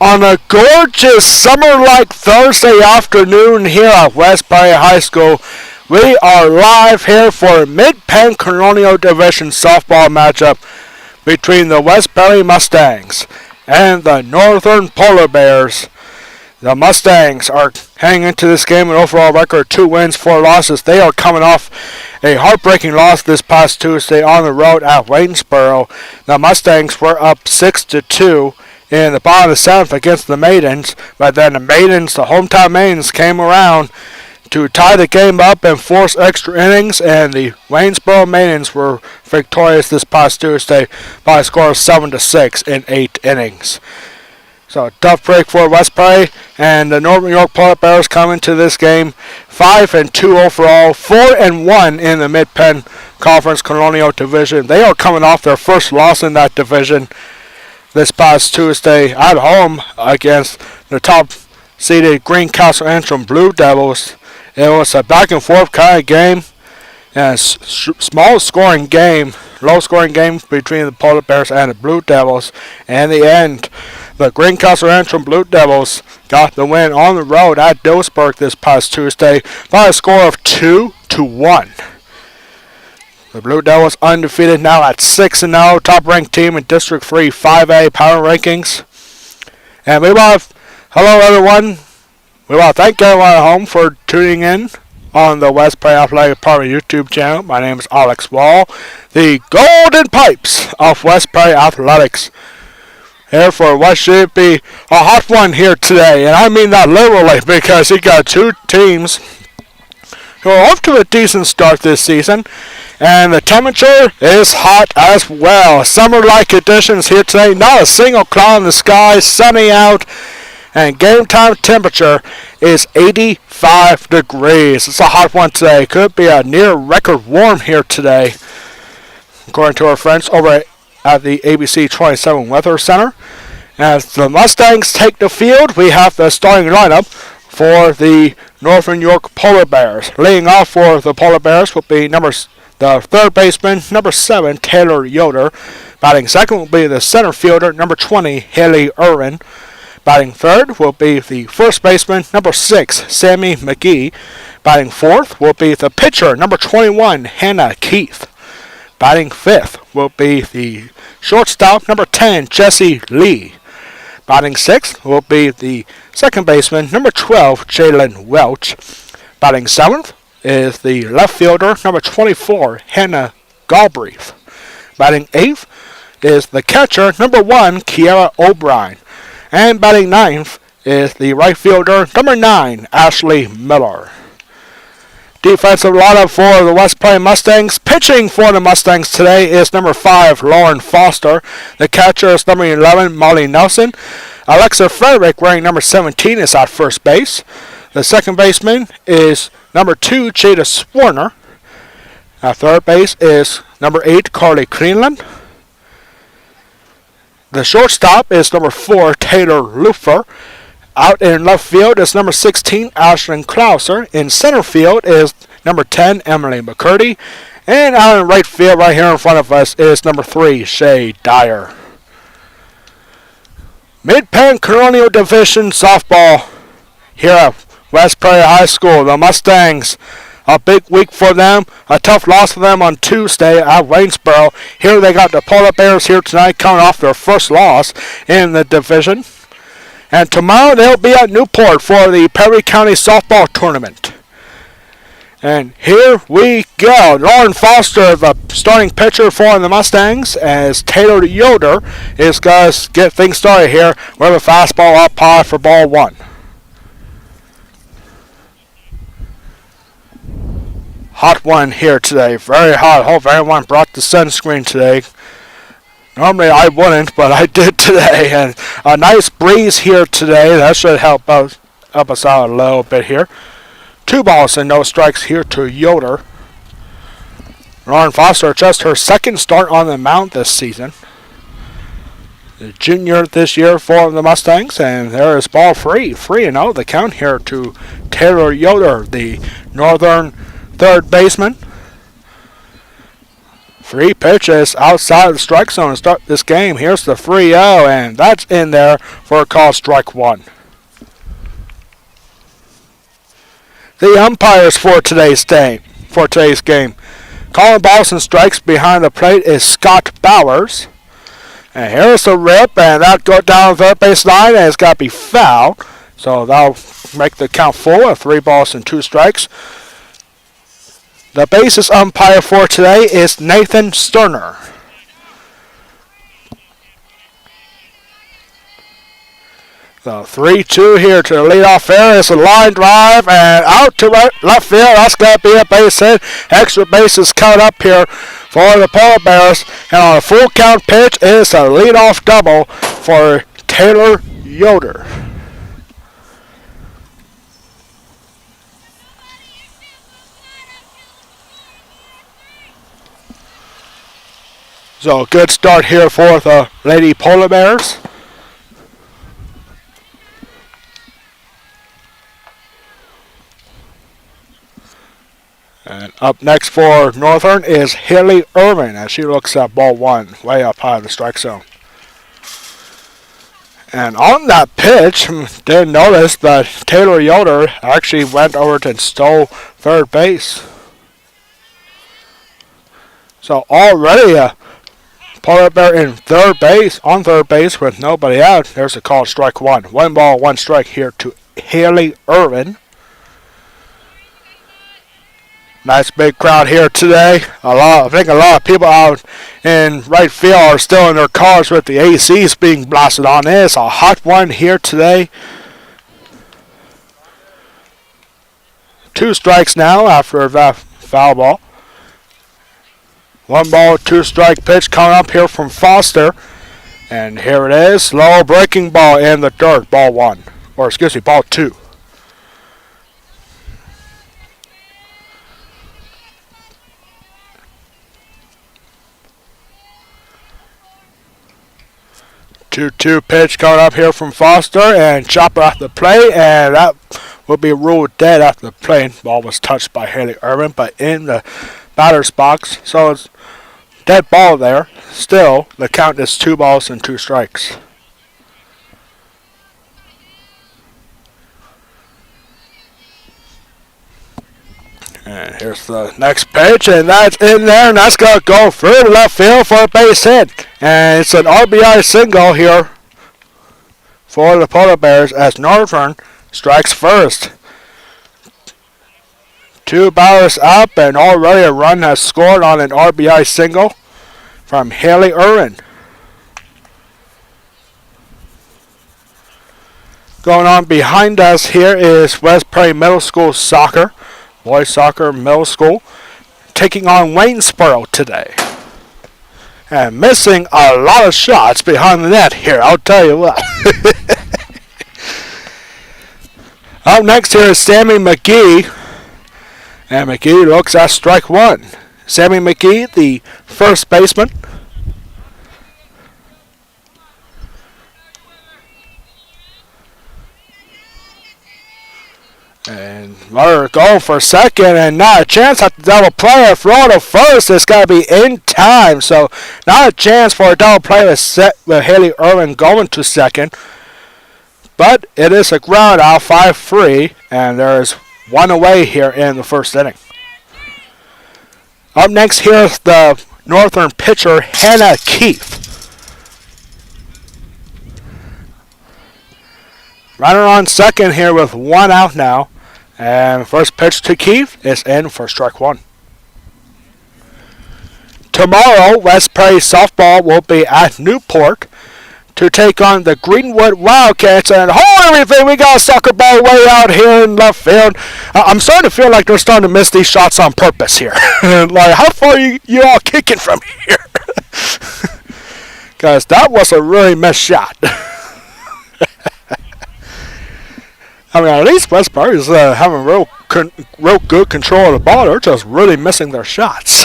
On a gorgeous summer-like Thursday afternoon here at Westbury High School, we are live here for Mid-Penn Colonial Division softball matchup between the Westbury Mustangs and the Northern Polar Bears. The Mustangs are hanging into this game an overall record 2 wins, 4 losses. They are coming off a heartbreaking loss this past Tuesday on the road at Waynesboro. The Mustangs were up 6-2 in the bottom of the 7th against the Maidens, but then the hometown Maidens, came around to tie the game up and force extra innings, and the Waynesboro Maidens were victorious this past Tuesday by a score of 7-6 in 8 innings. So a tough break for Westbury, and the Northern York Polar Bears come into this game 5-2 overall, 4-1 in the Mid-Penn Conference Colonial Division. They are coming off their first loss in that division this past Tuesday at home against the top-seeded Greencastle Antrim Blue Devils. It was a back-and-forth kind of game, and a small-scoring game, low-scoring game between the Polar Bears and the Blue Devils. And in the end, the Greencastle Antrim Blue Devils got the win on the road at Dillsburg this past Tuesday by a score of 2-1. The Blue Devils undefeated now at 6-0, top-ranked team in District 3 5A power rankings. And hello everyone. We want to thank everyone at home for tuning in on the Westbury Athletic Department YouTube channel. My name is Alex Wall, the Golden Pipes of Westbury Athletics. Here for what should be a hot one here today, and I mean that literally, because you got 2 teams who are off to a decent start this season, and the temperature is hot as well. Summer-like conditions here today, not a single cloud in the sky, sunny out, and game time temperature is 85 degrees. It's a hot one today. Could be a near record warm here today, according to our friends over at the ABC 27 Weather Center. As the Mustangs take the field, we have the starting lineup for the Northern York Polar Bears. Leading off for the Polar Bears will be the third baseman, number 7, Taylor Yoder. Batting second will be the center fielder, number 20, Haley Irwin. Batting third will be the first baseman, number 6, Sammy McGee. Batting fourth will be the pitcher, number 21, Hannah Keith. Batting fifth will be the shortstop, number 10, Jesse Lee. Batting sixth will be the second baseman, number 12, Jalen Welch. Batting seventh is the left fielder, number 24, Hannah Galbraith. Batting eighth is the catcher, number 1, Kiara O'Brien. And batting ninth is the right fielder, number 9, Ashley Miller. Defensive lineup for the Westbury Mustangs. Pitching for the Mustangs today is number 5, Lauren Foster. The catcher is number 11, Molly Nelson. Alexa Frederick, wearing number 17, is at first base. The second baseman is number 2, Jada Swarner. At third base is number 8, Carly Cleveland. The shortstop is number 4, Taylor Lufer. Out in left field is number 16, Ashlyn Klauser. In center field is number 10, Emily McCurdy. And out in right field, right here in front of us, is number 3, Shay Dyer. Mid-Penn Colonial Division softball here at Westbury High School. The Mustangs, a big week for them. A tough loss for them on Tuesday at Waynesboro. Here they got the Polar Bears here tonight, coming off their first loss in the division. And tomorrow they'll be at Newport for the Perry County Softball Tournament. And here we go. Lauren Foster, the starting pitcher for the Mustangs, as Taylor Yoder is going to get things started here with a fastball up high for ball 1. Hot one here today. Very hot. Hope everyone brought the sunscreen today. Normally I wouldn't, but I did today. And a nice breeze here today. That should help us out a little bit here. 2 balls and no strikes here to Yoder. Lauren Foster, just her second start on the mound this season. The junior this year for the Mustangs. And there is ball 3-0 the count here to Taylor Yoder, the Northern third baseman. 3 pitches outside of the strike zone to start this game. Here's the 3-0, and that's in there for a call strike 1. The umpires for today's game. Calling balls and strikes behind the plate is Scott Bowers. And here's the rip, and that goes down the third base line, and it's got to be foul. So that'll make the count full of 3 balls and 2 strikes. The bases umpire for today is Nathan Sterner. So 3-2 here to the leadoff hitter. It's a line drive and out to left field. That's going to be a base hit. Extra bases cut up here for the Polar Bears. And on a full count pitch is a leadoff double for Taylor Yoder. So a good start here for the Lady Polar Bears. And up next for Northern is Haley Irvin as she looks at ball 1 way up high in the strike zone. And on that pitch, did notice that Taylor Yoder actually went over and stole third base. So already a Polar Bear in on third base with nobody out. There's a call strike 1. 1 ball, 1 strike here to Haley Irvin. Nice big crowd here today. I think a lot of people out in right field are still in their cars with the ACs being blasted on. It's a hot one here today. 2 strikes now after that foul ball. 1 ball, 2 strike pitch coming up here from Foster. And here it is. Low breaking ball in the dirt. Ball 1. Or excuse me, ball 2. Two pitch coming up here from Foster and chopper at the plate, and that will be ruled dead after the play. Ball was touched by Haley Irvin, but in the batter's box, so it's dead ball there. Still, the count is 2 balls and 2 strikes. And here's the next pitch, and that's in there, and that's going to go through the left field for a base hit. And it's an RBI single here for the Polar Bears as Northern strikes first. 2 batters up, and already a run has scored on an RBI single from Haley Irvin. Going on behind us here is West Prairie Middle School soccer. Boys Soccer Middle School taking on Waynesboro today. And missing a lot of shots behind the net here, I'll tell you what. Up next here is Sammy McGee. And McGee looks at strike 1. Sammy McGee, the first baseman. And runner going for second, and not a chance at the double play. If throw to first, it's got to be in time. So not a chance for a double play with Haley Irvin going to second. But it is a ground out, 5-3, and there is 1 away here in the first inning. Up next here is the Northern pitcher, Hannah Keith. Runner on second here with 1 out now. And first pitch to Keith is in for strike 1. Tomorrow, West Prairie softball will be at Newport to take on the Greenwood Wildcats. And holy everything, we got a soccer ball way out here in left field. I'm starting to feel like they're starting to miss these shots on purpose here. Like, how far are you all kicking from here? Because that was a really missed shot. I mean, at least West Prairie is having real good control of the ball. They're just really missing their shots.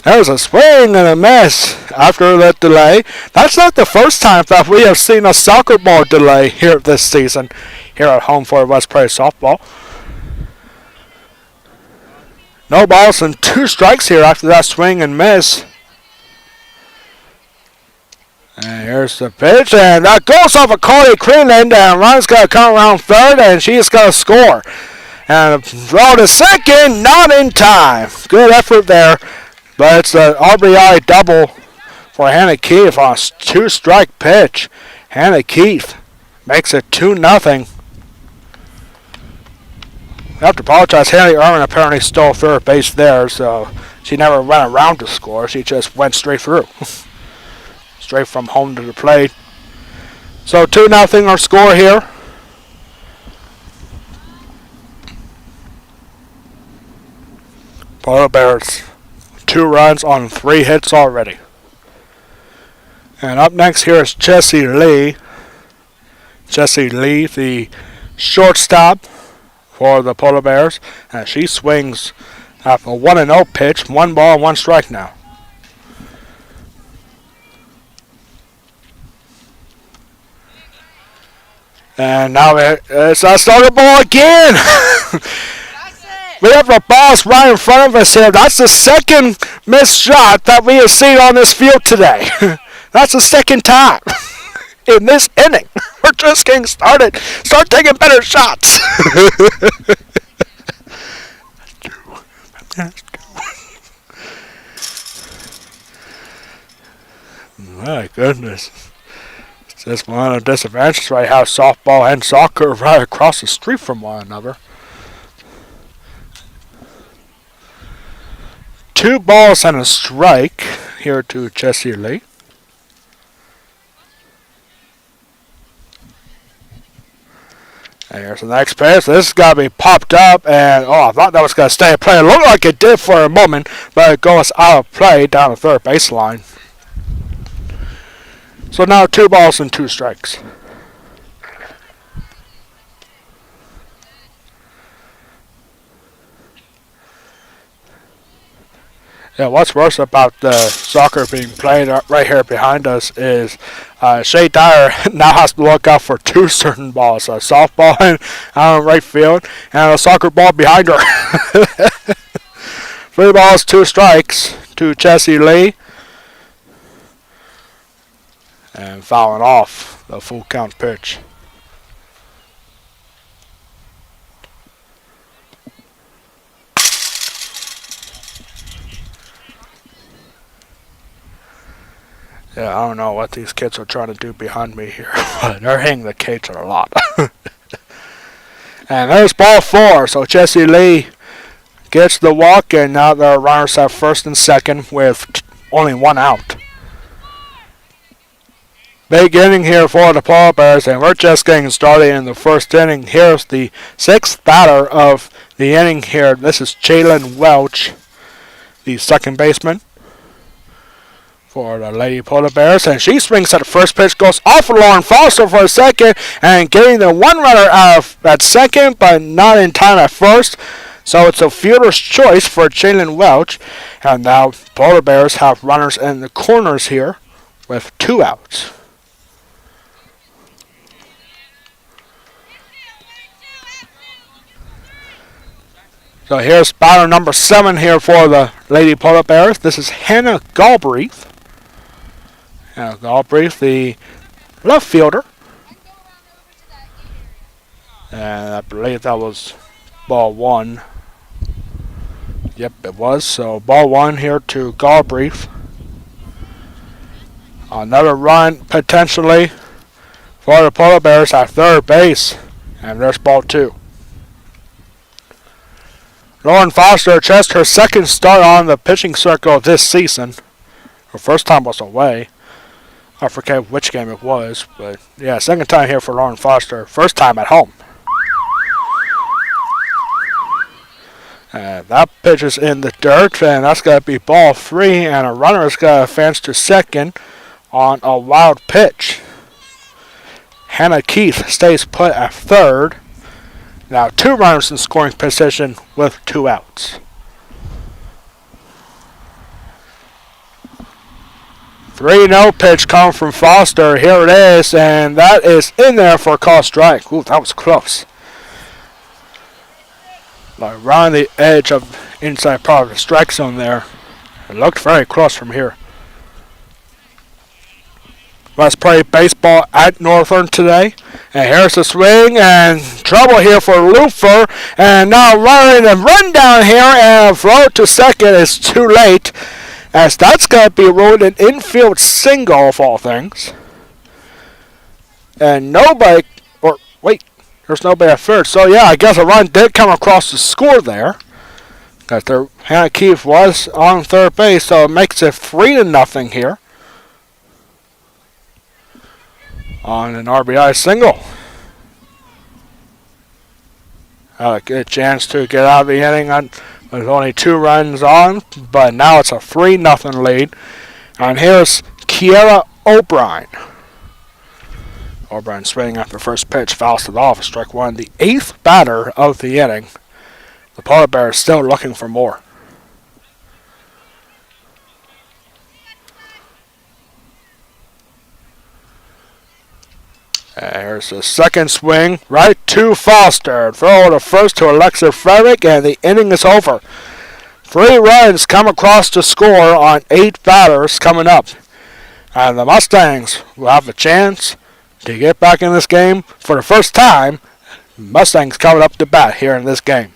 There's a swing and a miss after that delay. That's not the first time that we have seen a soccer ball delay here this season, here at home for West Prairie softball. No balls and 2 strikes here after that swing and miss. And here's the pitch, and that goes off of Carly Greenland, and Ryan's got to come around third, and she's got to score. And throw to second, not in time. Good effort there, but it's an RBI double for Hannah Keith on a 2-strike pitch. Hannah Keith makes it 2-0. I have to apologize. Haley Irwin apparently stole third base there, so she never went around to score. She just went straight through. Straight from home to the plate. So 2-0 our score here. Polar Bears 2 runs on 3 hits already. And up next here is Jessie Lee. Jessie Lee, the shortstop for the Polar Bears. And she swings at a 1-0 pitch. 1 ball, 1 strike now. And now it's a starter ball again. We have the balls right in front of us here. That's the second missed shot that we have seen on this field today. That's the second time in this inning. We're just getting started. Start taking better shots. My goodness. It's just one of the disadvantages right how softball and soccer are right across the street from one another. 2 balls and a strike here to Jessie Lee. And here's the next pitch. This has got to be popped up, and I thought that was going to stay in play. It looked like it did for a moment, but it goes out of play down the third baseline. So now 2 balls and 2 strikes. Yeah, what's worse about the soccer being played right here behind us is Shay Dyer now has to look out for 2 certain balls. A softball in right field and a soccer ball behind her. 3 balls, 2 strikes to Jessie Lee. And fouling off the full count pitch. Yeah, I don't know what these kids are trying to do behind me here, but they're hitting the cage a lot. And there's ball 4, so Jessie Lee gets the walk, and now the runners have first and second with only 1 out. Big inning here for the Polar Bears, and we're just getting started in the first inning. Here's the 6th batter of the inning here. This is Jalen Welch, the second baseman for the Lady Polar Bears, and she swings at the first pitch, goes off of Lauren Foster for a second, and getting the 1 runner out of at second, but not in time at first. So it's a fielder's choice for Jalen Welch, and now Polar Bears have runners in the corners here with 2 outs. So here's batter number 7 here for the Lady Polar Bears. This is Hannah Galbraith. Hannah Galbraith, the left fielder. And I believe that was ball 1. Yep, it was. So ball 1 here to Galbraith. Another run potentially for the Polar Bears at third base. And there's ball 2. Lauren Foster, just her second start on the pitching circle this season. Her first time was away. I forget which game it was, but yeah, second time here for Lauren Foster. First time at home. And that pitch is in the dirt, and that's going to be ball 3, and a runner is going to advance to second on a wild pitch. Hannah Keith stays put at third. Now 2 runners in scoring position with 2 outs. 3-0 pitch coming from Foster. Here it is, and that is in there for a call strike. Ooh, that was close. Like around the edge of inside part of the strike zone there. It looked very close from here. West Prairie baseball at Northern today. And here's the swing and trouble here for Luther. And now running and run down here and throw to second is too late. As that's going to be ruled an infield single of all things. And nobody, or wait, there's nobody at third. So yeah, I guess a run did come across the score there. Because Hannah Keefe was on third base, so it makes it 3-0 here. On an RBI single. A good chance to get out of the inning with only 2 runs on, but now it's a 3-0 lead. And here's Kiera O'Brien. O'Brien swinging after first pitch, fouls it off, strike one, the 8th batter of the inning. The Polar Bears still looking for more. And here's the second swing, right to Foster. Throw to first to Alexa Frederick, and the inning is over. 3 runs come across the score on 8 batters coming up. And the Mustangs will have a chance to get back in this game for the first time. Mustangs coming up to bat here in this game.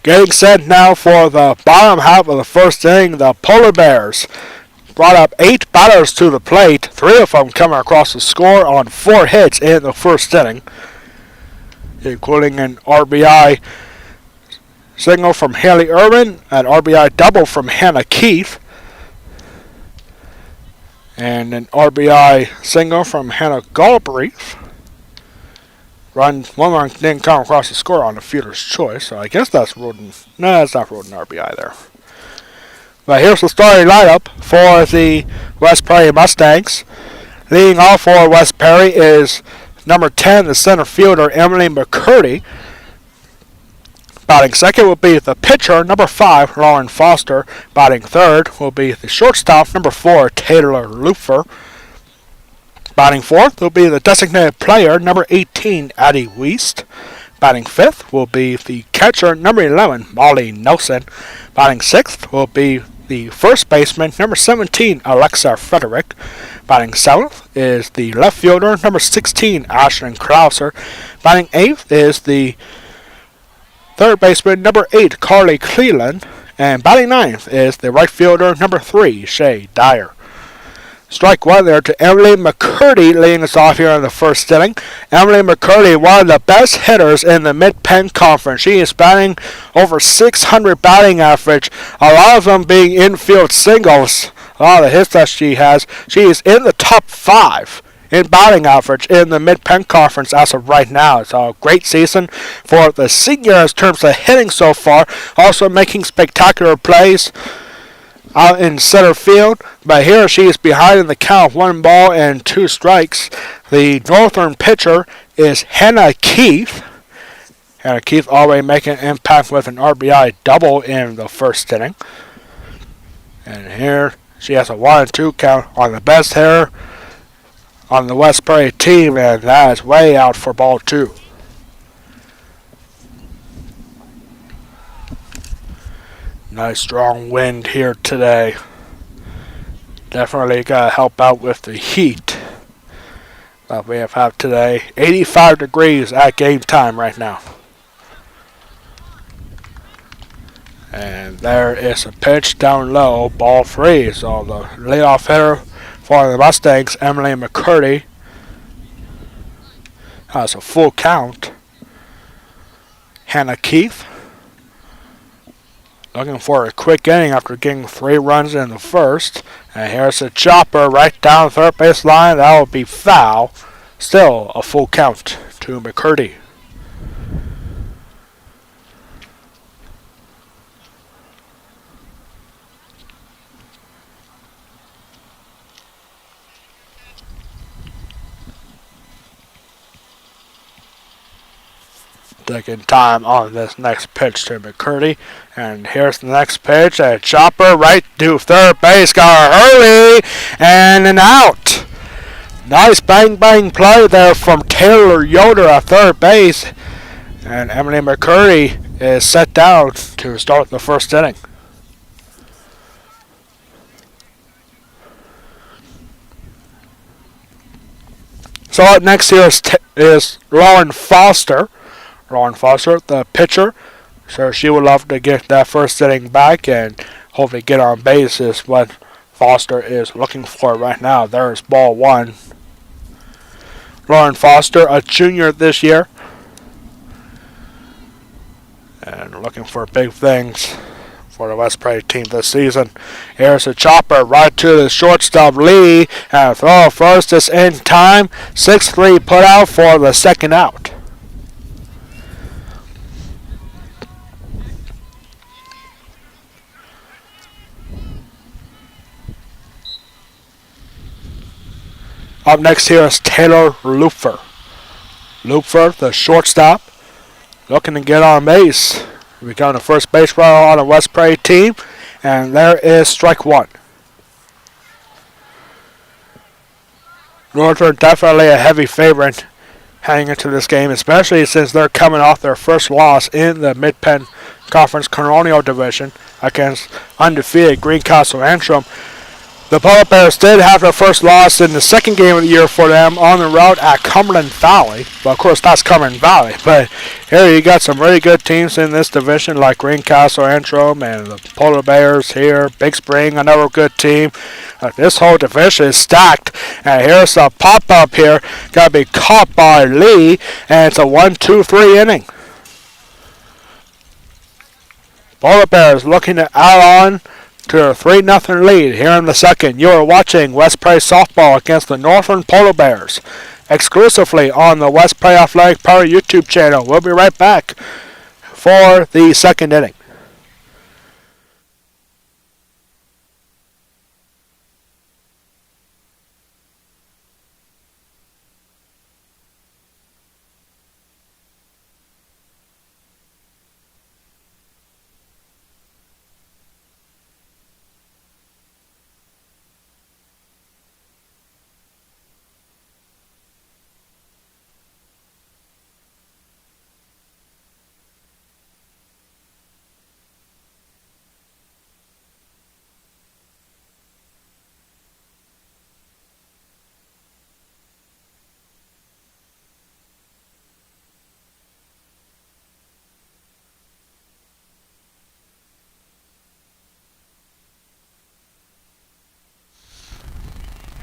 Getting set now for the bottom half of the first inning, the Polar Bears brought up 8 batters to the plate, 3 of them coming across the score on 4 hits in the first inning, including an RBI single from Haley Irvin, an RBI double from Hannah Keefe, and an RBI single from Hannah Galbraith. One run didn't come across the score on the fielder's choice, so I guess that's Roden. No, that's not Roden RBI there. But here's the starting lineup for the West Prairie Mustangs. Leading off for West Prairie is number 10, the center fielder, Emily McCurdy. Batting second will be the pitcher, number 5, Lauren Foster. Batting third will be the shortstop, number 4, Taylor Luther. Batting fourth will be the designated player, number 18, Addie Wiest. Batting fifth will be the catcher, number 11, Molly Nelson. Batting sixth will be the first baseman, number 17, Alexa Frederick. Batting seventh is the left fielder, number 16, Ashlyn Krauser. Batting eighth is the third baseman, number 8, Carly Cleland. And batting ninth is the right fielder, number 3, Shay Dyer. Strike one there to Emily McCurdy, leading us off here in the first inning. Emily McCurdy, one of the best hitters in the Mid-Penn Conference. She is batting over 600 batting average, a lot of them being infield singles. A lot of the hits that she has. She is in the top 5 in batting average in the Mid-Penn Conference as of right now. It's a great season for the senior in terms of hitting so far. Also making spectacular plays out in center field, but here she is behind in the count, 1 ball and 2 strikes. The Northern pitcher is Hannah Keefe. Hannah Keefe already making an impact with an RBI double in the first inning. And here she has a 1-2 count on the best hitter on the West Prairie team, and that is way out for ball 2. Nice strong wind here today. Definitely got to help out with the heat that we have had today. 85 degrees at game time right now. And there is a pitch down low, ball 3. So the leadoff hitter for the Mustangs, Emily McCurdy, has a full count. Hannah Keith looking for a quick inning after getting 3 runs in the first. And here's a chopper right down third base line. That will be foul. Still a full count to McCurdy. Taking time on this next pitch to McCurdy. And here's the next pitch. A chopper right to third base. Got a hurry. And an out. Nice bang bang play there from Taylor Yoder at third base. And Emily McCurdy is set down to start the first inning. So up next here is Lauren Foster. Lauren Foster, the pitcher. So she would love to get that first inning back and hopefully get on base is what Foster is looking for right now. There's ball 1. Lauren Foster, a junior this year. And looking for big things for the West Prairie team this season. Here's a chopper right to the shortstop Lee. And throw first is in time. 6-3 put out for the second out. Up next here is Taylor Lupfer. Lupfer, the shortstop, looking to get on base. Becoming the first base runner on the West Prairie team. And there is strike 1. Northern definitely a heavy favorite heading into this game, especially since they're coming off their first loss in the Mid-Penn Conference Colonial Division against undefeated Greencastle Antrim. The Polar Bears did have their first loss in the second game of the year for them on the road at Cumberland Valley. Well, of course, that's Cumberland Valley. But here you got some really good teams in this division like Greencastle Antrim and the Polar Bears here. Big Spring, another good team. This whole division is stacked. And here's a pop-up here. Got to be caught by Lee. And it's a 1-2-3 inning. Polar Bears looking to add on to a 3-0 lead here in the second. You are watching West Prairie softball against the Northern Polar Bears exclusively on the West Prairie Athletic Power YouTube channel. We'll be right back for the second inning.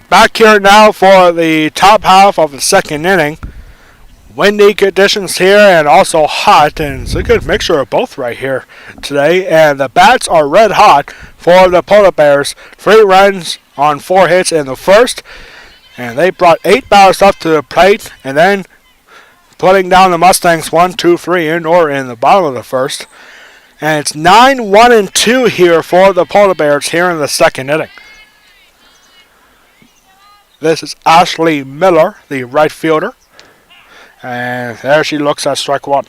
Back here now for the top half of the second inning. Windy conditions here and also hot, and it's a good mixture of both right here today. And the bats are red hot for the Polar Bears. 3 runs on 4 hits in the first, and they brought 8 batters up to the plate, and then putting down the Mustangs 1-2-3 indoor in the bottom of the first. And it's 9-1-2 here for the Polar Bears here in the second inning. This is Ashley Miller, the right fielder. And there she looks at strike 1.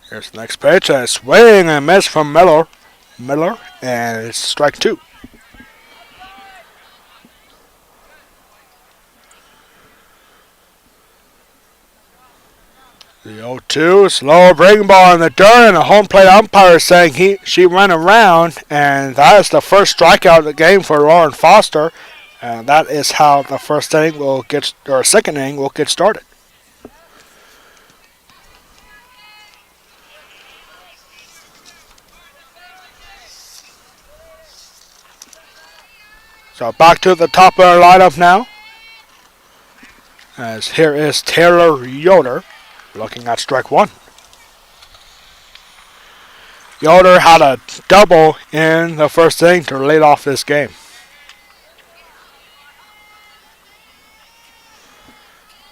Here's the next pitch. A swing and miss from Miller. And it's strike 2. The 0-2, slow breaking ball in the dirt, and the home plate umpire saying she ran around, and that is the first strikeout of the game for Lauren Foster. And that is how the second inning will get started. So back to the top of our lineup now. As here is Taylor Yoder looking at strike one. Yoder had a double in the first inning to lead off this game.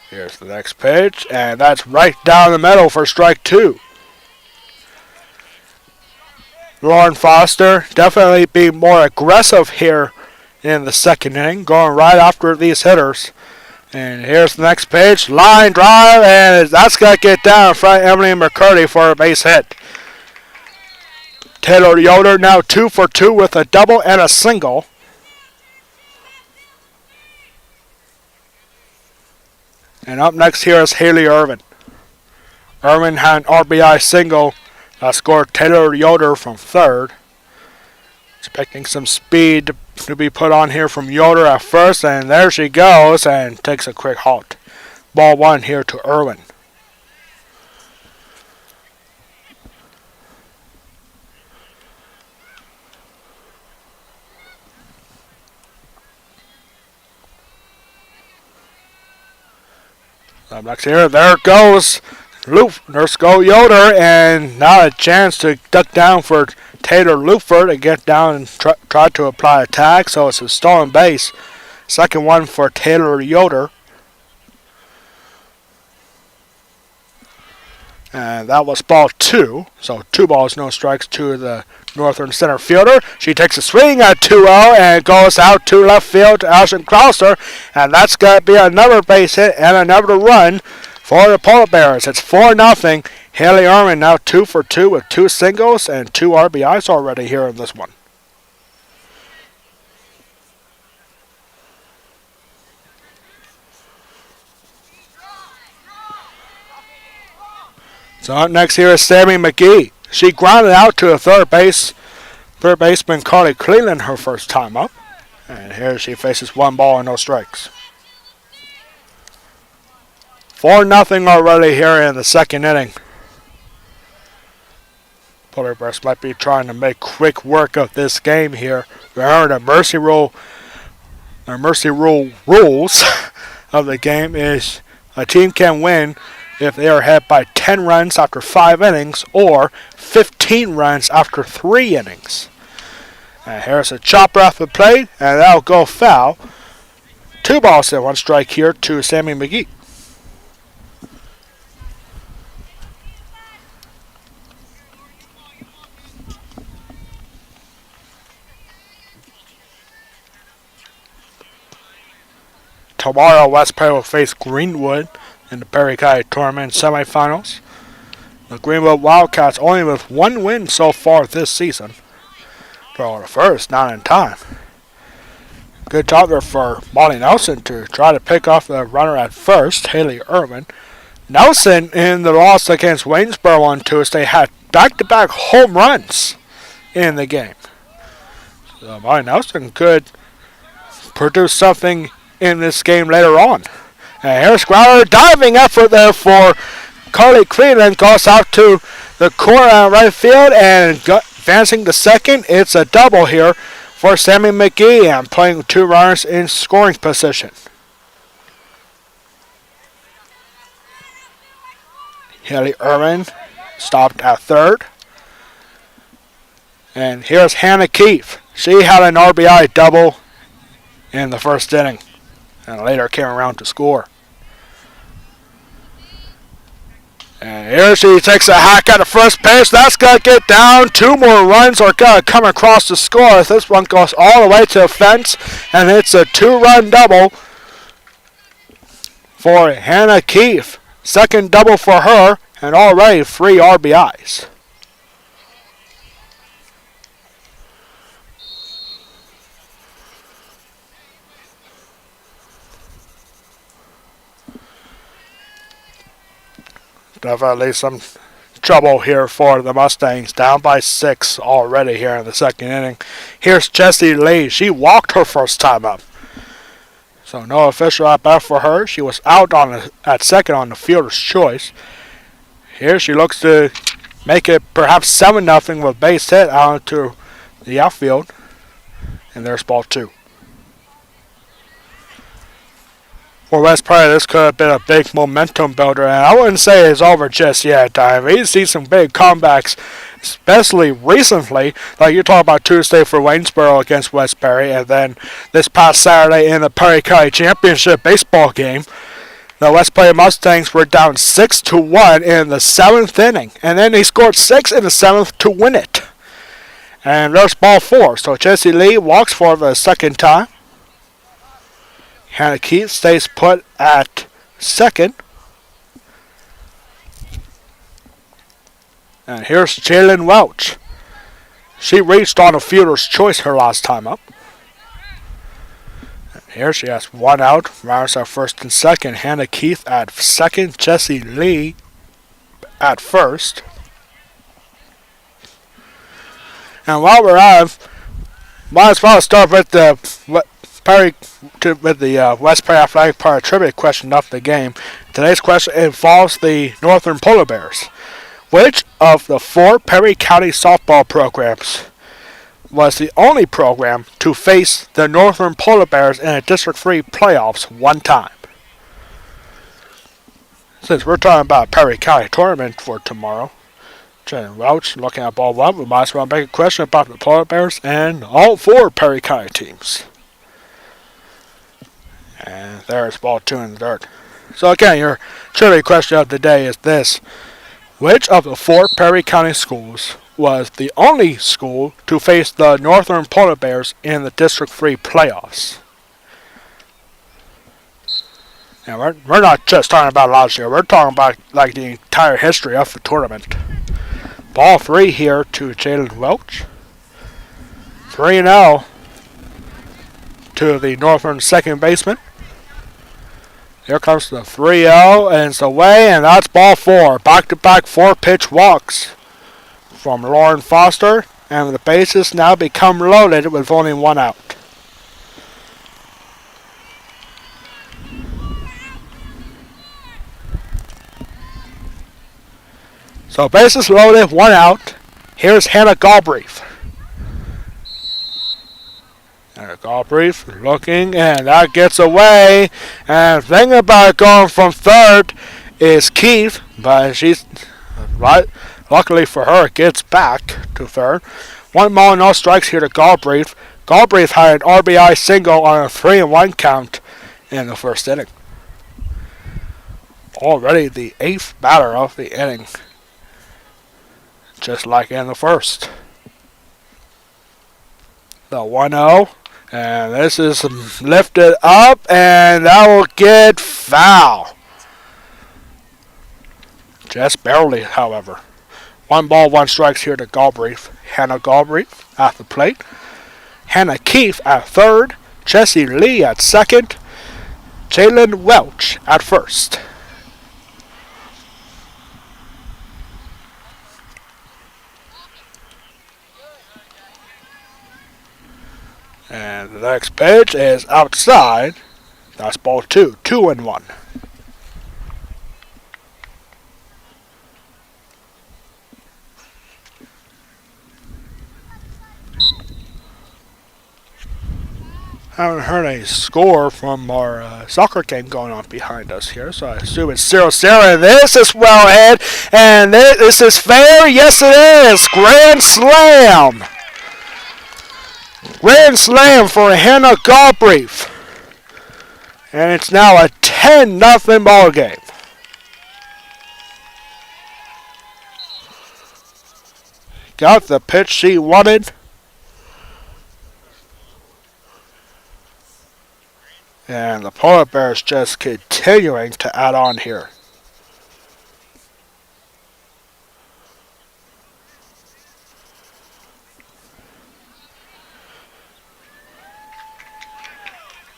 Here's the next pitch, and that's right down the middle for strike two. Lauren Foster definitely be more aggressive here in the second inning, going right after these hitters. And here's the next pitch, line drive, and that's going to get down in front of Emily McCurdy for a base hit. Taylor Yoder now 2 for 2 with a double and a single. And up next here is Haley Irvin. Irvin had an RBI single that scored Taylor Yoder from third. Expecting some speed to be put on here from Yoder at first, and there she goes and takes a quick halt. Ball one here to Irvin. Up next here, there it goes. There's go Yoder, and now a chance to duck down for Taylor Lupford to get down and try to apply a tag, so it's a stolen base. Second one for Taylor Yoder. And that was ball two, so 2 balls, no strikes to the Northern center fielder. She takes a swing at 2-0 and goes out to left field to Alison Krauser, and that's going to be another base hit and another run for the Polar Bears. It's 4-0. Haley Irvin now 2 for 2 with 2 singles and 2 RBIs already here in this one. So up next here is Sammy McGee. She grounded out to a third baseman Carly Cleland her first time up. And here she faces 1 ball and no strikes. 4-0 already here in the second inning. Polar Bears might be trying to make quick work of this game here. Remember the mercy rule rules of the game is a team can win if they are ahead by 10 runs after 5 innings or 15 runs after 3 innings. And here's a chopper off the plate, and that'll go foul. 2 balls and 1 strike here to Sammy McGee. Tomorrow, West Perry will face Greenwood in the Perry County Tournament semifinals. The Greenwood Wildcats only with 1 win so far this season. For the first, not in time. Good job there for Molly Nelson to try to pick off the runner at first, Haley Irvin. Nelson, in the loss against Waynesboro on Tuesday, had back-to-back home runs in the game. So Molly Nelson could produce something in this game later on. And here's Crowder, diving effort there for Carly Cleland, goes out to the corner right field and advancing to second. It's a double here for Sammy McGee and playing 2 runners in scoring position. Haley Irvin stopped at third. And here's Hannah Keefe. She had an RBI double in the first inning and later came around to score. And here she takes a hack at the first base. That's going to get down. 2 more runs are going to come across the score. This one goes all the way to the fence, and it's a 2-run double for Hannah Keefe. Second double for her, and already 3 RBIs. Definitely some trouble here for the Mustangs. Down by 6 already here in the second inning. Here's Jessie Lee. She walked her first time up. So no official at bat for her. She was out at second on the fielder's choice. Here she looks to make it perhaps 7-0 with base hit out to the outfield. And there's ball 2. For West Prairie, this could have been a big momentum builder, and I wouldn't say it's over just yet. We see some big comebacks, especially recently, like you're talking about Tuesday for Waynesboro against West Perry, and then this past Saturday in the Perry County Championship baseball game, the West Perry Mustangs were down 6-1 in the 7th inning, and then they scored 6 in the 7th to win it. And there's ball 4, so Jesse Lee walks for the second time. Hannah Keith stays put at second. And here's Jalen Welch. She reached on a fielder's choice her last time up. And here she has 1 out. Rounds out first and second. Hannah Keith at second. Jessie Lee at first. And while we're at, might as well start with the West Perry Athletic Park trivia question of the game. Today's question involves the Northern Polar Bears. Which of the 4 Perry County softball programs was the only program to face the Northern Polar Bears in a District 3 playoffs one time? Since we're talking about a Perry County tournament for tomorrow, Jalen Welch looking at ball 1, we might as well make a question about the Polar Bears and all 4 Perry County teams. And there's ball 2 in the dirt. So again, your trivia question of the day is this. Which of the 4 Perry County schools was the only school to face the Northern Polar Bears in the District 3 playoffs? And we're not just talking about last year. We're talking about like the entire history of the tournament. Ball 3 here to Jalen Welch. 3-0 to the Northern second baseman. Here comes the 3-0, and it's away, and that's ball 4. Back-to-back 4-pitch walks from Lauren Foster, and the bases now become loaded with only 1 out. So bases loaded, 1 out. Here's Hannah Galbraith. Galbraith looking, and that gets away. And the thing about going from third is Keith, but she's right. Luckily for her, gets back to third. 1 ball, no strikes here to Galbraith. Galbraith had an RBI single on a 3-1 count in the first inning. Already the 8th batter of the inning, just like in the first. The 1-0. And this is lifted up, and that will get foul. Just barely, however. 1 ball, 1 strikes here to Galbraith. Hannah Galbraith at the plate. Hannah Keith at third. Jessie Lee at second. Jalen Welch at first. And the next pitch is outside. That's ball 2. 2-1. Haven't heard a score from our soccer game going on behind us here, so I assume it's 0-0. And this is well ahead, and this is fair. Yes, it is. Grand slam. Grand slam for Hannah Galbraith. And it's now a 10-0 ball game. Got the pitch she wanted. And the Polar Bears just continuing to add on here.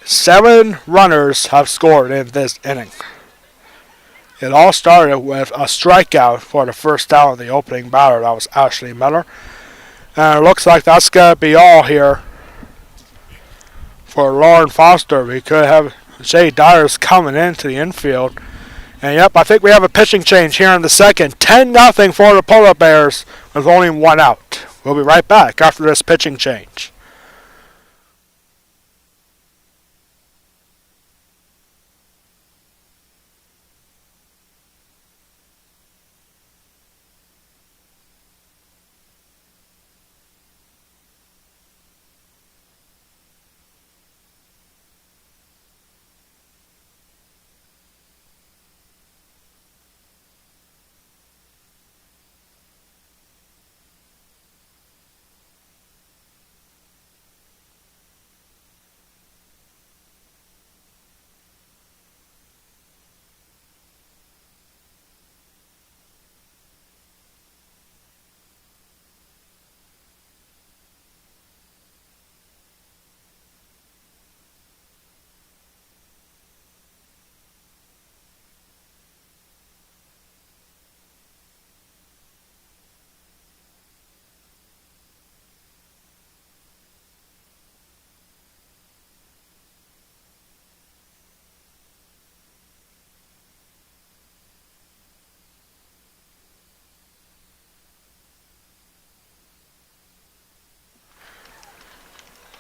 Seven runners have scored in this inning. It all started with a strikeout for the first down of the opening batter. That was Ashley Miller. And it looks like that's going to be all here for Lauren Foster. We could have Shea Dyer's coming into the infield. And yep, I think we have a pitching change here in the second. 10-0 for the Polar Bears with only one out. We'll be right back after this pitching change.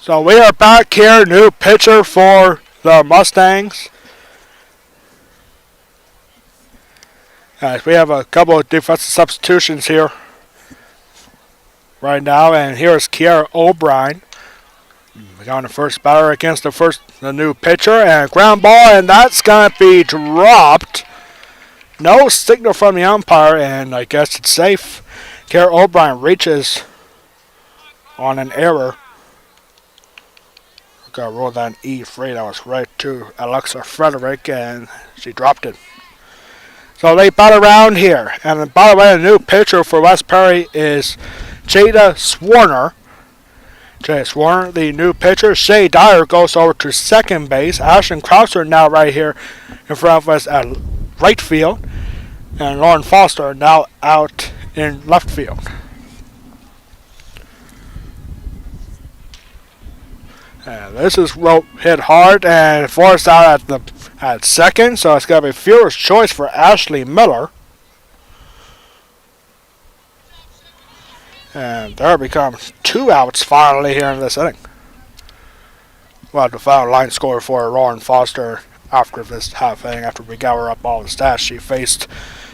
So we are back here, new pitcher for the Mustangs. We have a couple of defensive substitutions here right now, and here's Kiera O'Brien. We got the first batter against the new pitcher, and ground ball, and that's going to be dropped. No signal from the umpire, and I guess it's safe. Kiera O'Brien reaches on an error. Got to roll that E3 that was right to Alexa Frederick, and she dropped it. So they bat around here. And by the way, the new pitcher for West Perry is Jada Swarner. Jada Swarner, the new pitcher. Shea Dyer goes over to second base. Ashton Krauser now right here in front of us at right field. And Lauren Foster now out in left field. And this is hit hard and forced out at second, so it's going to be fielder's choice for Ashley Miller. And there becomes 2 outs finally here in this inning. Well, the final line score for Lauren Foster after this half inning, after we got her up all the stats, she faced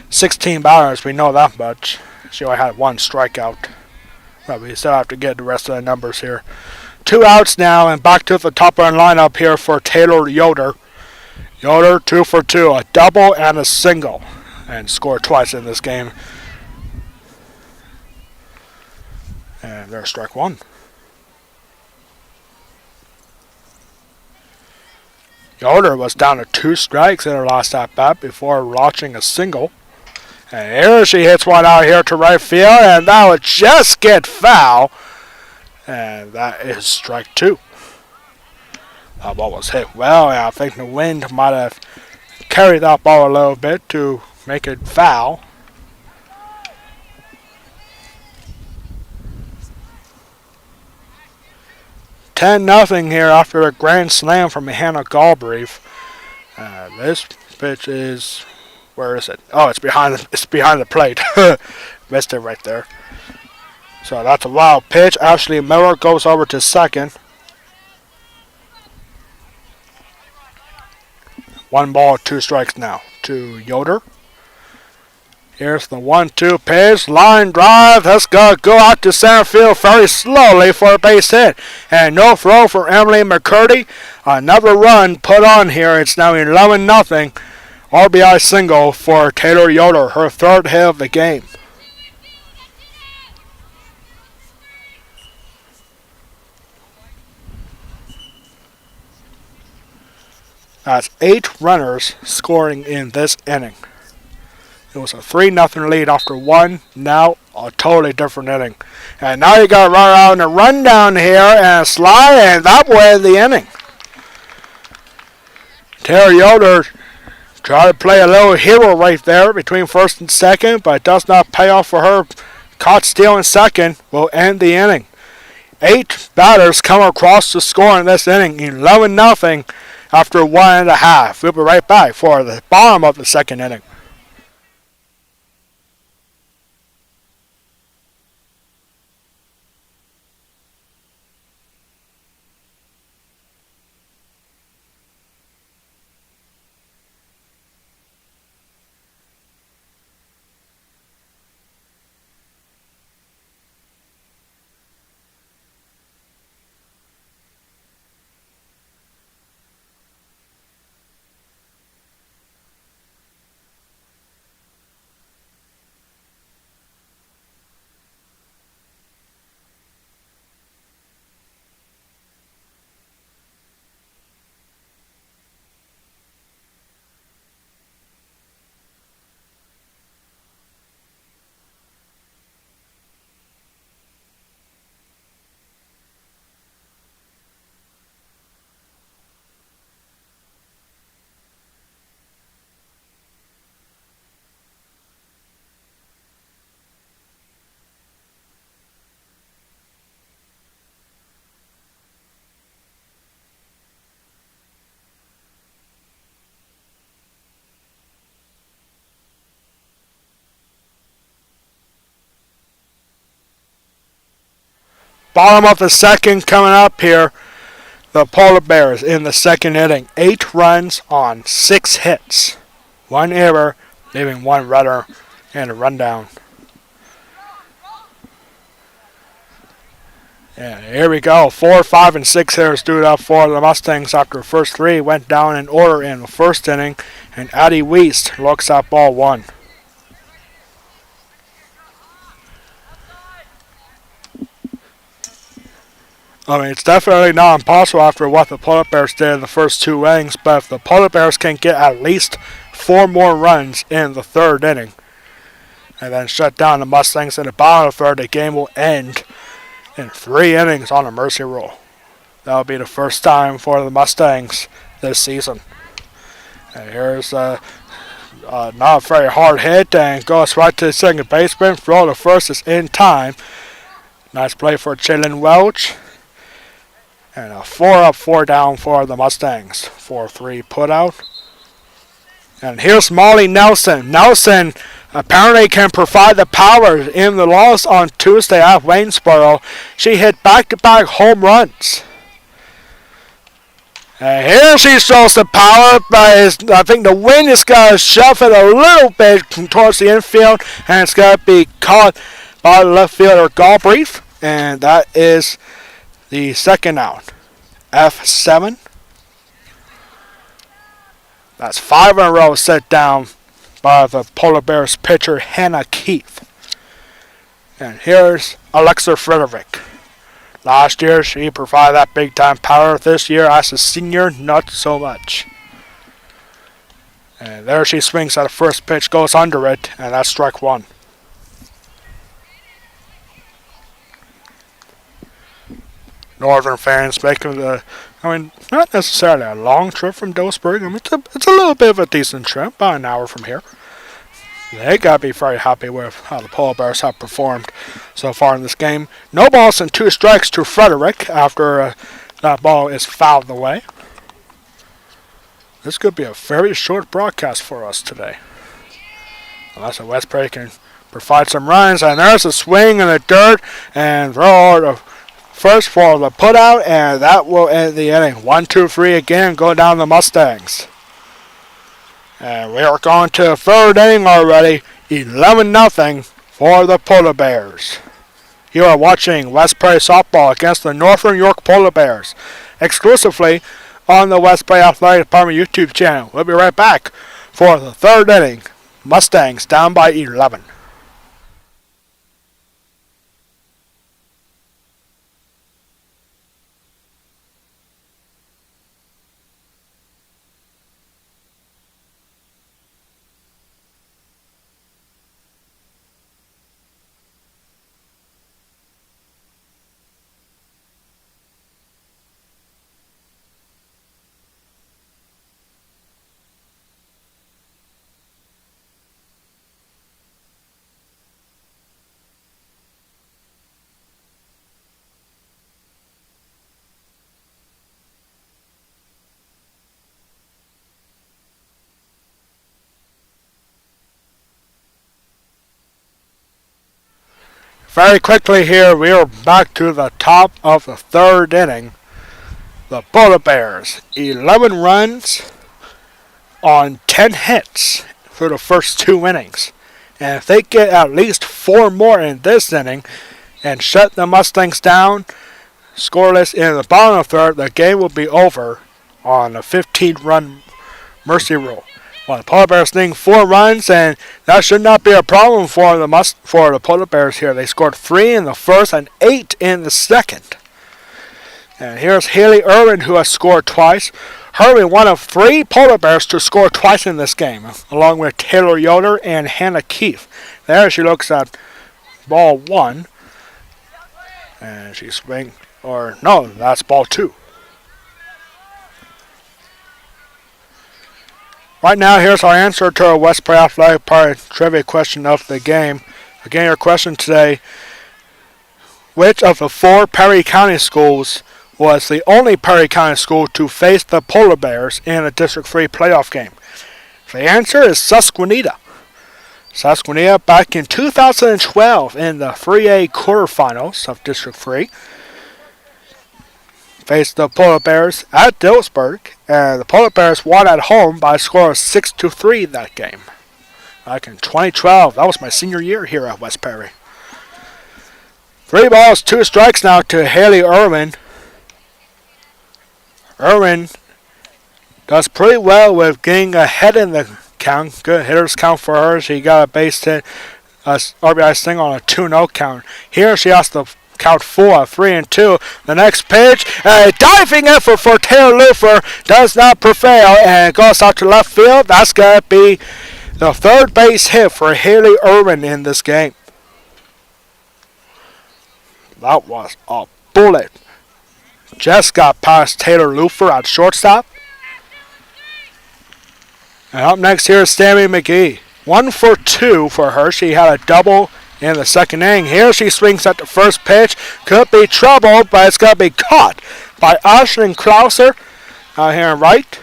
16 batters. We know that much. She only had 1 strikeout. But we still have to get the rest of the numbers here. 2 outs now, and back to the top end lineup here for Taylor Yoder. Yoder 2 for 2, a double and a single, and scored twice in this game. And there's strike 1. Yoder was down to 2 strikes in her last at bat before launching a single. And here she hits one out here to right field, and that would just get foul. And that is strike 2. That ball was hit well, and I think the wind might have carried that ball a little bit to make it foul. "10-0 here after a grand slam from Hannah Galbraith. This pitch is, where is it? Oh, it's behind the plate. Missed it right there. So that's a wild pitch. Ashley Miller goes over to second. 1 ball, 2 strikes now to Yoder. Here's the 1-2 pitch. Line drive. That's going to go out to center field very slowly for a base hit. And no throw for Emily McCurdy. Another run put on here. It's now 11-0. RBI single for Taylor Yoder, her 3rd hit of the game. That's 8 runners scoring in this inning. It was a 3-0 lead after 1. Now a totally different inning. And now you got to run around and run down here and slide, and that will end the inning. Taylor Yoder tried to play a little hero right there between first and second, but it does not pay off for her. Caught stealing second will end the inning. 8 batters come across the score in this inning. 11-0. after 1.5. We'll be right back for the bottom of the second inning. Bottom of the second coming up here. The Polar Bears in the second inning. 8 runs on 6 hits. 1 error, leaving 1 runner and a rundown. And here we go. 4, 5, and 6 hitters stood up for the Mustangs after the first 3 went down in order in the first inning. And Addie Weist looks at ball 1. I mean, it's definitely not impossible after what the Polar Bears did in the first 2 innings, but if the Polar Bears can get at least 4 more runs in the third inning and then shut down the Mustangs in the bottom of the third, the game will end in 3 innings on a mercy rule. That will be the first time for the Mustangs this season. And here's not a very hard hit and goes right to the second baseman. Throw to first is in time. Nice play for Jalen Welch. And a 4 up, 4 down for the Mustangs. 4-3 put out. And here's Molly Nelson. Nelson apparently can provide the power in the loss on Tuesday at Waynesboro. She hit back-to-back home runs. And here she shows the power, but I think the wind is going to shove it a little bit towards the infield, and it's going to be caught by the left fielder Galbraith, and that is the second out. F7. That's 5 in a row set down by the Polar Bears pitcher Hannah Keith. And here's Alexa Frederick. Last year she provided that big time power. This year as a senior, not so much. And there she swings at the first pitch, goes under it, and that's strike 1. Northern fans making not necessarily a long trip from Dillsburg. It's a little bit of a decent trip, about an hour from here. They got to be very happy with how the Polar Bears have performed so far in this game. No balls and 2 strikes to Frederick after that ball is fouled away. This could be a very short broadcast for us today. Unless West Prairie can provide some runs. And there's a swing in the dirt and throw to first for the putout, and that will end the inning. 1-2-3 again, go down the Mustangs. And we are going to the third inning already. 11-0 for the Polar Bears. You are watching West Prairie Softball against the Northern York Polar Bears, exclusively on the West Prairie Athletic Department YouTube channel. We'll be right back for the third inning. Mustangs down by 11. Very quickly here, we are back to the top of the third inning. The Polar Bears, 11 runs on 10 hits through the first 2 innings. And if they get at least 4 more in this inning and shut the Mustangs down, scoreless in the bottom of the third, the game will be over on a 15-run mercy rule. Well, the Polar Bears needing 4 runs, and that should not be a problem for the Polar Bears here. They scored 3 in the first and 8 in the second. And here's Haley Irwin, who has scored twice. Irwin, one of 3 Polar Bears to score twice in this game, along with Taylor Yoder and Hannah Keefe. There she looks at ball 1, and she swings, or no, that's ball 2. Right now, here's our answer to our West Prairie Athletic Park trivia question of the game. Again, your question today: which of the 4 Perry County schools was the only Perry County school to face the Polar Bears in a District 3 playoff game? The answer is Susquehanna. Susquehanna back in 2012 in the 3A quarterfinals of District 3 faced the Polar Bears at Dillsburg, and the Polar Bears won at home by a score of 6-3 that game. Back in 2012, that was my senior year here at West Perry. 3 balls, 2 strikes now to Haley Irwin. Irwin does pretty well with getting ahead in the count. Good hitters count for her. She got a base hit, RBI single on a 2-0 count. Here she has to count 4, 3, and 2. The next pitch, a diving effort for Taylor Lufer does not prevail, and it goes out to left field. That's going to be the third base hit for Haley Irwin in this game. That was a bullet. Just got past Taylor Lufer at shortstop. And up next here is Sammy McGee. 1 for 2 for her. She had a double in the second inning. Here she swings at the first pitch. Could be trouble, but it's going to be caught by Ashlyn Krauser out here in right.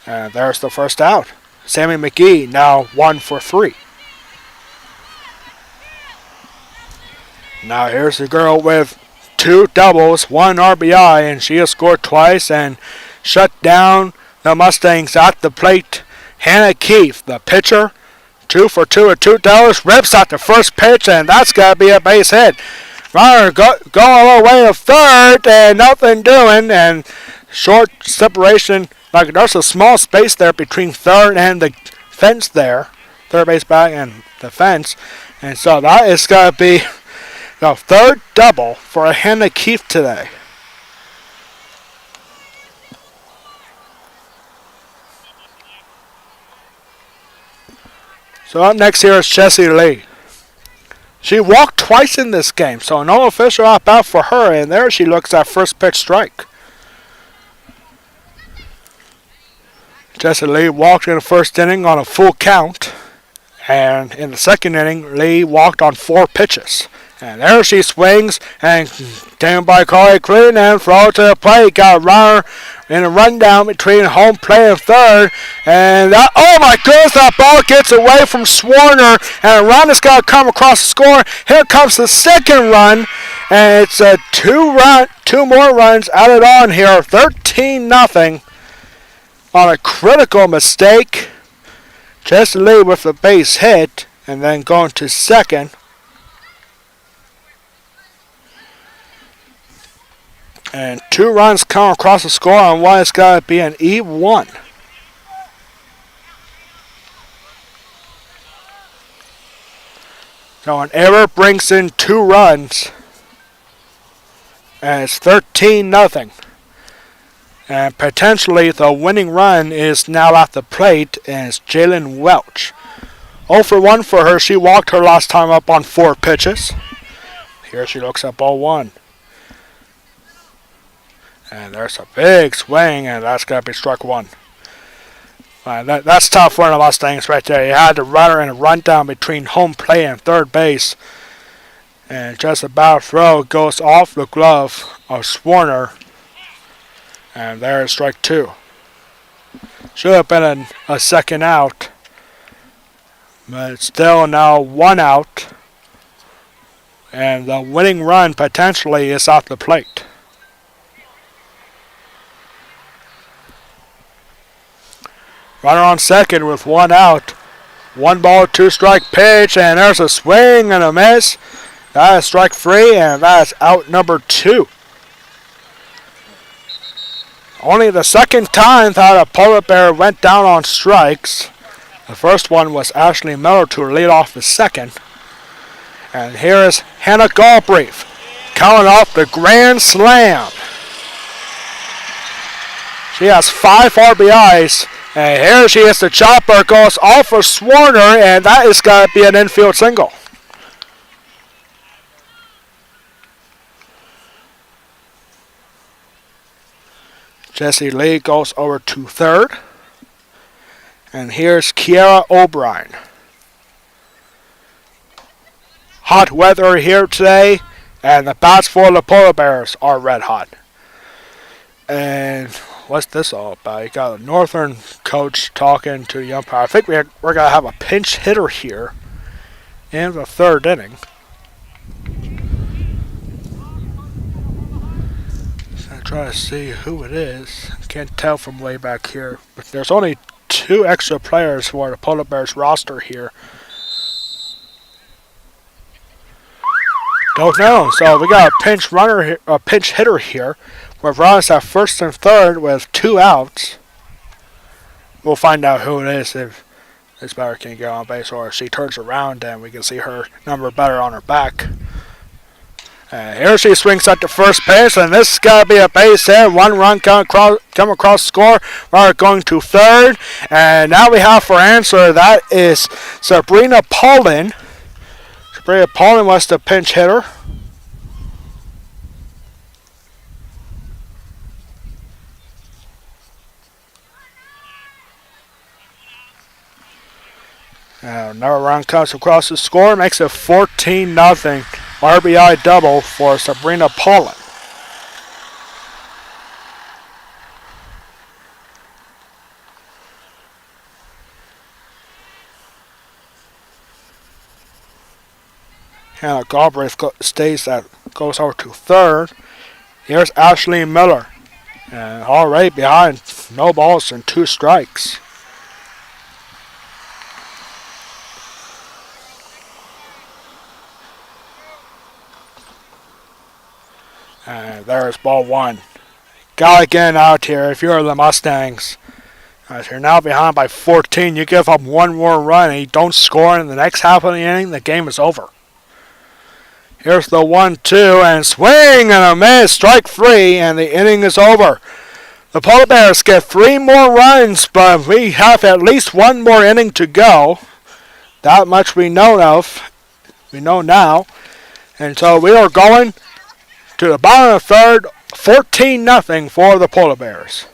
And there's the first out. Sammy McGee now 1 for 3. Now here's the girl with 2 doubles, 1 RBI, and she has scored twice and shut down the Mustangs at the plate. Hannah Keefe, the pitcher, 2 for 2 with 2 doubles, rips out the first pitch, and that's got to be a base hit. Runner going all the way to third, and nothing doing, and short separation. Like there's a small space there between third and the fence there, third base back and the fence, and so that is going to be the third double for Hannah Keefe today. So up next here is Jessie Lee. She walked twice in this game, so no official out for her, and there she looks at first pitch strike. Jessie Lee walked in the first inning on a full count, and in the second inning, Lee walked on 4 pitches. And there she swings, and taken by Carly Clinton, and throw to the plate. Got a runner in a rundown between home plate and third. And that, oh my goodness, that ball gets away from Swarner, and a run has got to come across the score. Here comes the second run, and it's a 2 more runs added on here, 13-0 on a critical mistake. Jessie Lee with the base hit, and then going to second. And 2 runs come across the score on what it's got to be an E1. So an error brings in 2 runs. And it's 13-0. And potentially the winning run is now at the plate, and it's Jalen Welch. 0 for 1 for her. She walked her last time up on 4 pitches. Here she looks at ball 1. And there's a big swing, and that's going to be strike 1. That's tough for the Mustangs right there. You had the runner in a rundown between home plate and third base. And just about throw goes off the glove of Swarner. And there's strike 2. Should have been a second out. But it's still now 1 out. and the winning run potentially is off the plate. Runner on second with one out. 1-ball, 2-strike pitch, and there's a swing and a miss. That is strike 3, and that is out number 2. Only the second time that a Polar Bear went down on strikes. The first one was Ashley Miller to lead off the second. And here is Hannah Galbraith counting off the grand slam. She has 5 RBIs. And here she is, the chopper goes off for Swarner, and that is going to be an infield single. Jessie Lee goes over to third. And here's Kiara O'Brien. Hot weather here today, and the bats for the Polar Bears are red hot. And what's this all about? You got a Northern coach talking to the umpire. I think we're going to have a pinch hitter here in the third inning. I'm trying to see who it is. Can't tell from way back here. But there's only 2 extra players for the Polar Bears roster here. Don't know. So we got a pinch runner, a pinch hitter here. With runners at first and third with 2 outs. We'll find out who it is if this batter can get on base, or if she turns around and we can see her number better on her back. And here she swings at the first base, and this is going to be a base hit. 1 run come across score. Runner going to third. And now we have for answer, that is Sabrina Paulin. Sabrina Paulin was the pinch hitter. Another run comes across the score, makes it 14-0. RBI double for Sabrina Paulin. Hannah Galbraith goes over to third. Here's Ashley Miller. And already behind, no balls and 2 strikes. And there's ball 1. Gotta get out here if you're the Mustangs. As you're now behind by 14, you give up 1 more run and you don't score in the next half of the inning, the game is over. Here's the 1-2 and swing and a miss, strike 3, and the inning is over. The Polar Bears get 3 more runs, but we have at least 1 more inning to go. That much we know of. We know now. And so we are going to the bottom of the third, 14-0 for the Polar Bears.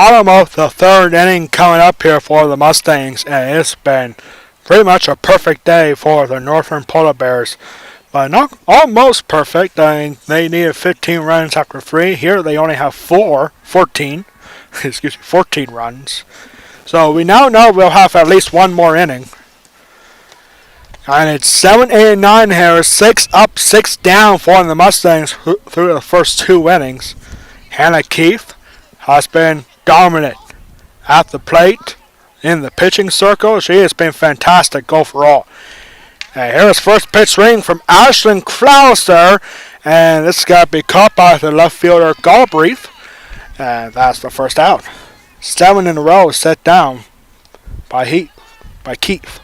bottom of the third inning coming up here for the Mustangs, and it's been pretty much a perfect day for the Northern Polar Bears. But not almost perfect. They needed 15 runs after 3. Here they only have 14 runs. So we now know we'll have at least one more inning. And it's 7, 8, and 9 here. 6 up, 6 down for the Mustangs through the first 2 innings. Hannah Keith has been dominant at the plate, in the pitching circle. She has been fantastic overall. And here's first pitch swing from Ashlyn Clouser, and this is got to be caught by the left fielder Galbraith, and that's the first out. 7 in a row set down by Keith.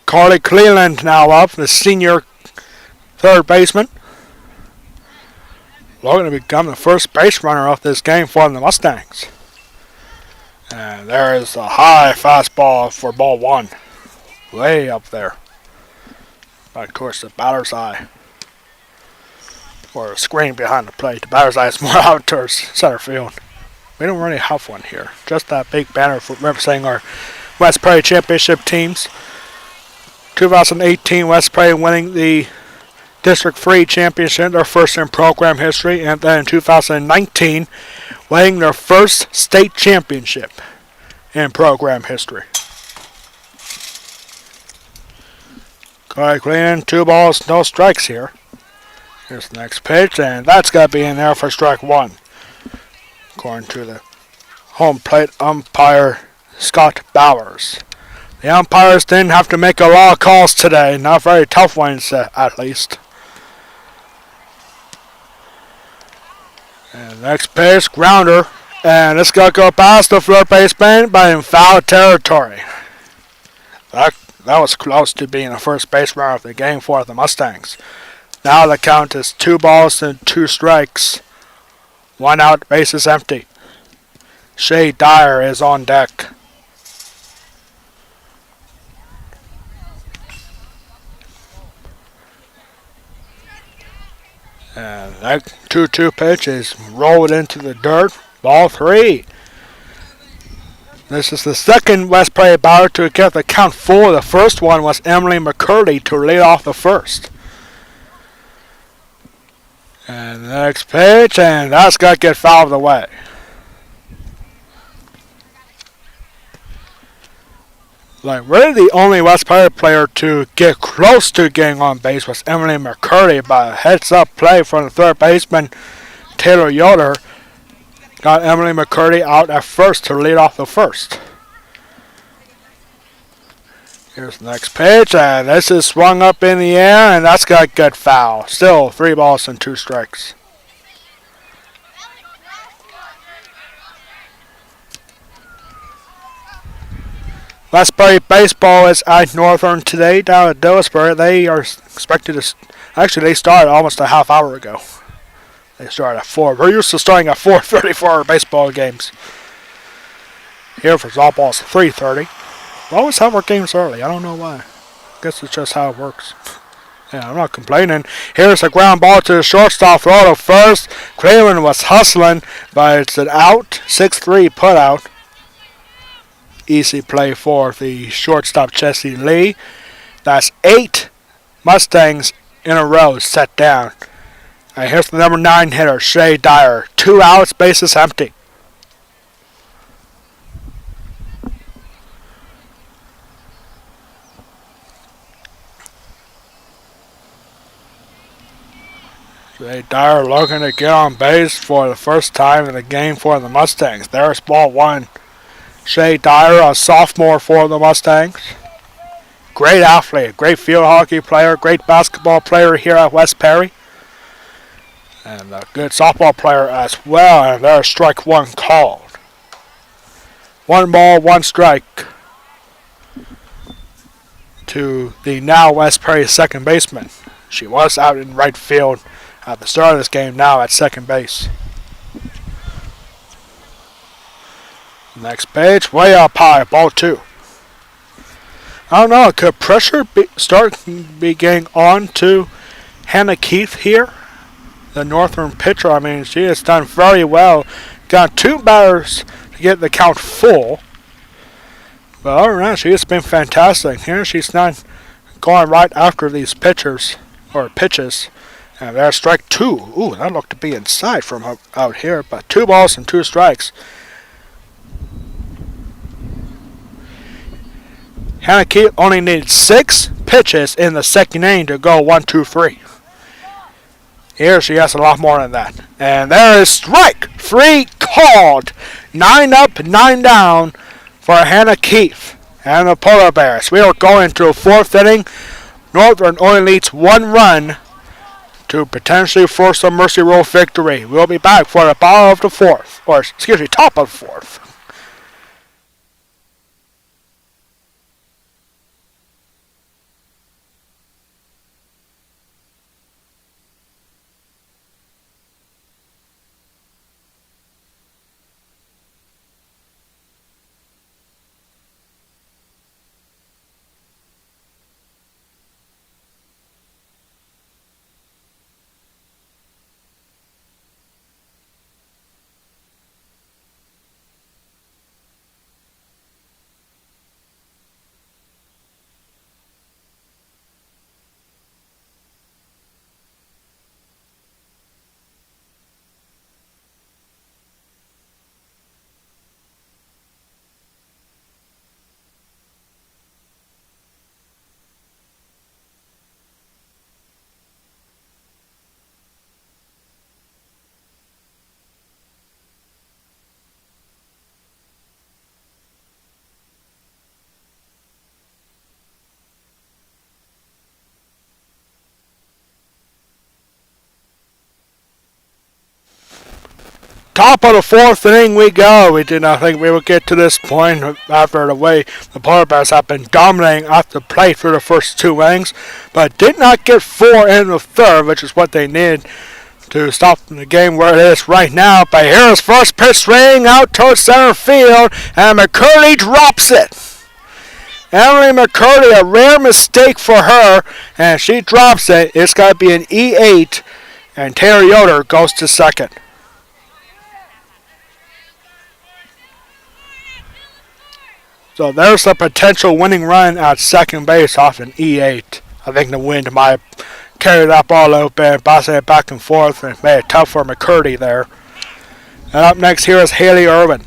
Carly Cleland now up, the senior third baseman, looking to become the first base runner of this game for the Mustangs. And there is a high fastball for ball 1. Way up there. But of course, the batter's eye. Or a screen behind the plate. The batter's eye is more out towards center field. We don't really have one here. Just that big banner representing our West Prairie Championship teams. 2018 West Prairie winning the District 3 Championship, their first in program history. And then in 2019, winning their first state championship in program history. Carly Cleland, 2 balls, no strikes here. Here's the next pitch, and that's got to be in there for strike 1. According to the home plate umpire, Scott Bowers. The umpires didn't have to make a lot of calls today, not very tough ones at least. And next pitch, grounder. And it's going to go past the third baseman, but in foul territory. That was close to being the first base runner of the game for the Mustangs. Now the count is 2 balls and 2 strikes. 1 out, bases empty. Shay Dyer is on deck. And that 2-2 pitch is rolled into the dirt. Ball 3. This is the second West Prairie batter to get the count full. The first one was Emily McCurdy to lead off the first. And the next pitch, and that's got to get fouled away. Like, really the only West Prairie player to get close to getting on base was Emily McCurdy, but a heads-up play from the third baseman, Taylor Yoder, got Emily McCurdy out at first to lead off the first. Here's the next pitch, and this is swung up in the air, and that's got to get foul. Still 3 balls and 2 strikes. West Prairie baseball is at Northern today down at Dillsbury. They are expected to... Actually, they started almost a half hour ago. They started at 4. We're used to starting at 4:30 for our baseball games. Here for softball is 3:30. We always have our games early. I don't know why. I guess it's just how it works. Yeah, I'm not complaining. Here's a ground ball to the shortstop. Throw to first. Cleveland was hustling, but it's an out. 6-3 put out. Easy play for the shortstop, Jesse Lee. That's 8 Mustangs in a row set down. And here's the number 9 hitter, Shay Dyer. 2 outs, bases empty. Shay Dyer looking to get on base for the first time in the game for the Mustangs. There's ball 1. Shay Dyer, a sophomore for the Mustangs. Great athlete, great field hockey player, great basketball player here at West Prairie. And a good softball player as well. And there's strike 1 called. 1 ball, 1 strike to the now West Prairie second baseman. She was out in right field at the start of this game, now at second base. Next pitch, way up high, ball 2. I don't know, could pressure start getting on to Hannah Keith here, the Northern pitcher. I mean, she has done very well. Got 2 batters to get the count full. But other than that, she has been fantastic. Here she's not going right after these pitches. And there's strike 2. Ooh, that looked to be inside from out here. But 2 balls and 2 strikes. Hannah Keith only needed 6 pitches in the second inning to go 1-2-3. Here she has a lot more than that. And there is strike 3 called. 9 up, 9 down for Hannah Keith and the Polar Bears. We are going to a 4th inning. Northern only leads 1 run to potentially force a mercy rule victory. We'll be back for the bottom of the 4th. Or, excuse me, top of the 4th. Top of the 4th inning we go. We did not think we would get to this point after the way the Polar Bears have been dominating at the plate for the first 2 innings, but did not get 4 in the 3rd, which is what they needed to stop the game where it is right now. But here's first pitch swing out towards center field, and McCurdy drops it. Emily McCurdy, a rare mistake for her, and she drops it. It's got to be an E8, and Taylor Yoder goes to second. So there's a potential winning run at second base off an E8. I think the wind might carry that ball a little bit, bounce it back and forth, and made it tough for McCurdy there. And up next here is Haley Irvin.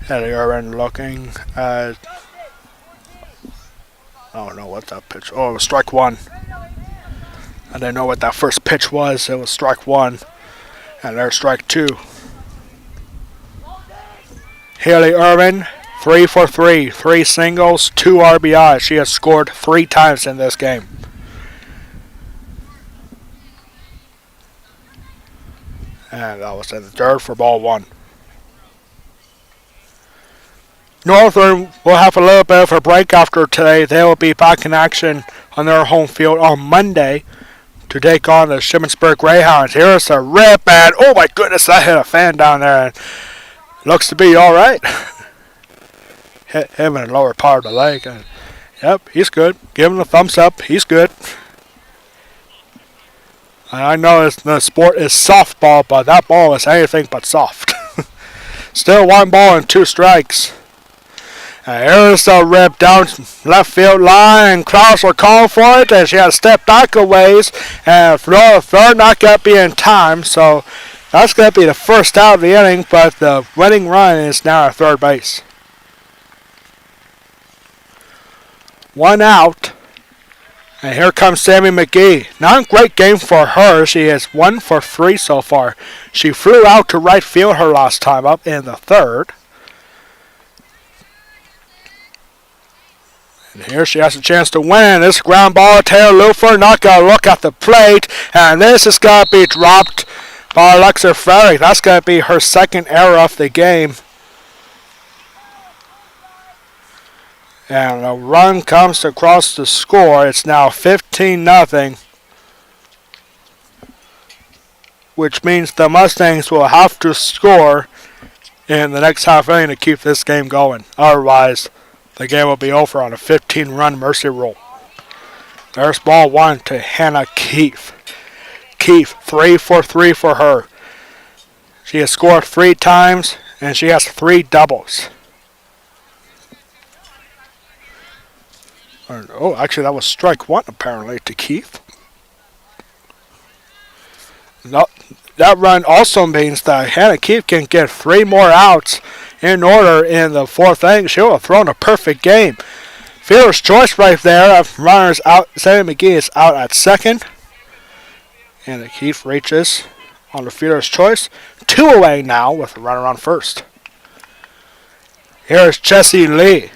Haley Irvin looking at... I don't know what that pitch... Oh, it was strike 1. I didn't know what that first pitch was. It was strike 1. And there's strike 2. Haley Irvin, 3 for 3. 3 singles, 2 RBIs. She has scored 3 times in this game. And that was in the 3rd for ball 1. Northern will have a little bit of a break after today. They will be back in action on their home field on Monday to take on the Shippensburg Greyhounds. Here's a rip, and oh my goodness, that hit a fan down there, and looks to be all right. Hit him in the lower part of the leg, and yep, he's good. Give him a thumbs up. He's good. I know the sport is softball, but that ball is anything but soft. Still 1 ball and 2 strikes. And here's a rip down left field line. Klaus will call for it, and she has to step back a ways. And for the 3rd, not going to be in time. So that's going to be the first out of the inning, but the winning run is now at 3rd base. 1 out. And here comes Sammy McGee. Not a great game for her. She is 1 for 3 so far. She flew out to right field her last time up in the 3rd. And here she has a chance to win. This ground ball, Taylor Lufer not going to look at the plate. And this is going to be dropped by Alexa Ferry. That's going to be her 2nd error of the game. And a run comes across the score. It's now 15-0. Which means the Mustangs will have to score in the next half inning to keep this game going. Otherwise, The game will be over on a 15-run mercy rule. There's ball 1 to Hannah Keefe. Keefe, 3 for 3 for her. She has scored 3 times, and she has 3 doubles. Oh, actually, that was strike 1, apparently, to Keefe. No, that run also means that Hannah Keefe can get 3 more outs in order in the 4th inning. She will have thrown a perfect game. Fielder's choice right there. Runners out. Sammy McGee is out at second. And Keefe reaches on the fielder's choice. 2 away now with a runner on first. Here's Jessie Lee.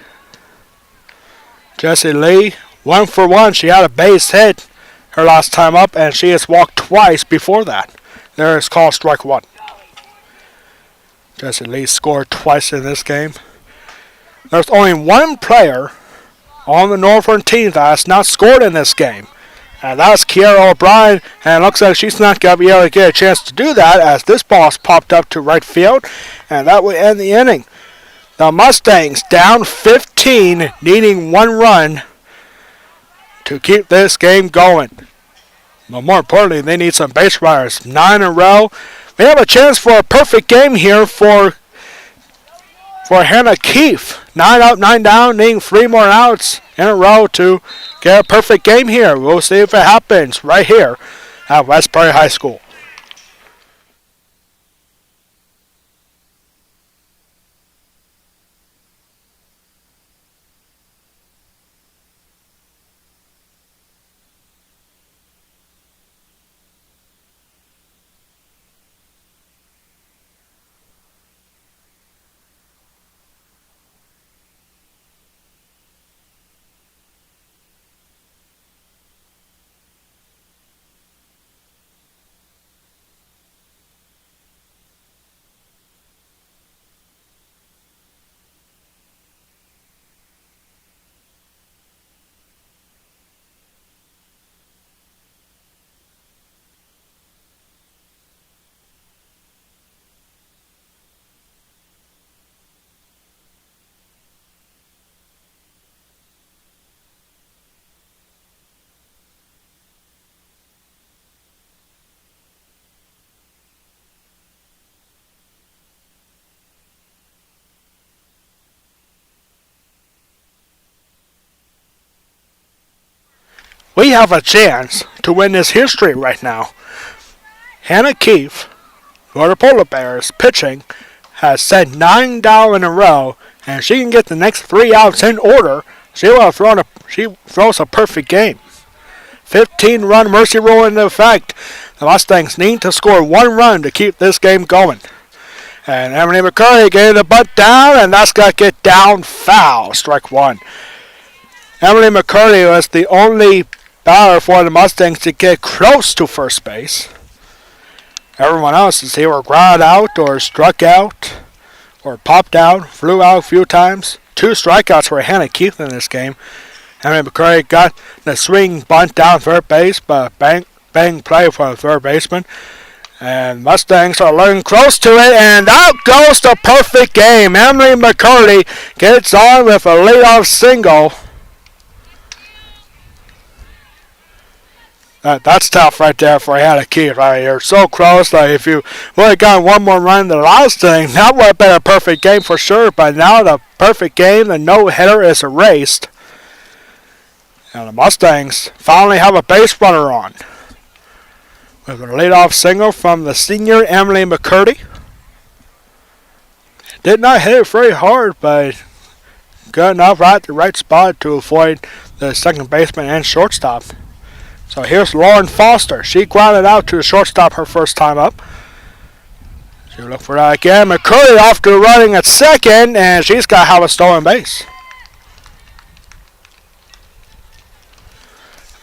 Jessie Lee, 1 for 1. She had a base hit her last time up, and she has walked twice before that. There is called strike 1. Jessie Lee scored twice in this game. There's only one player on the Northern team that has not scored in this game, and that's Kiara O'Brien, and it looks like she's not going to be able to get a chance to do that as this ball's popped up to right field, and that will end the inning. The Mustangs down 15, needing 1 run to keep this game going. But more importantly, they need some base runners. 9 in a row. They have a chance for a perfect game here for Hannah Keefe. 9 up, 9 down, needing 3 more outs in a row to get a perfect game here. We'll see if it happens right here at West Prairie High School. We have a chance to win this history right now. Hannah Keefe, for the Polar Bears, pitching, has sent 9 down in a row, and she can get the next 3 outs in order. She throws a perfect game. 15-run mercy rule in effect. The Mustangs need to score 1 run to keep this game going. And Emily McCurry getting the butt down, and that's got to get down foul. Strike 1. Emily McCurry was the only batter for the Mustangs to get close to first base. Everyone else is either grounded out or struck out or popped out, flew out a few times. 2 strikeouts for Hannah Keefe in this game. Emily McCurry got the swing bunt down third base, but bang play for the third baseman. And Mustangs are looking close to it, and out goes the perfect game. Emily McCurry gets on with a leadoff single. That's tough right there for Hannah Keefe. Right, you're so close. Like if you would have gotten 1 more run in the last inning, that would have been a perfect game for sure. But now the perfect game, the no-hitter is erased. And the Mustangs finally have a base runner on. With a leadoff single from the senior Emily McCurdy. Did not hit it very hard, but good enough right at the right spot to avoid the second baseman and shortstop. So here's Lauren Foster. She grounded out to the shortstop her first time up. She'll look for that again. McCurdy off to running at second, and she's got to have a stolen base.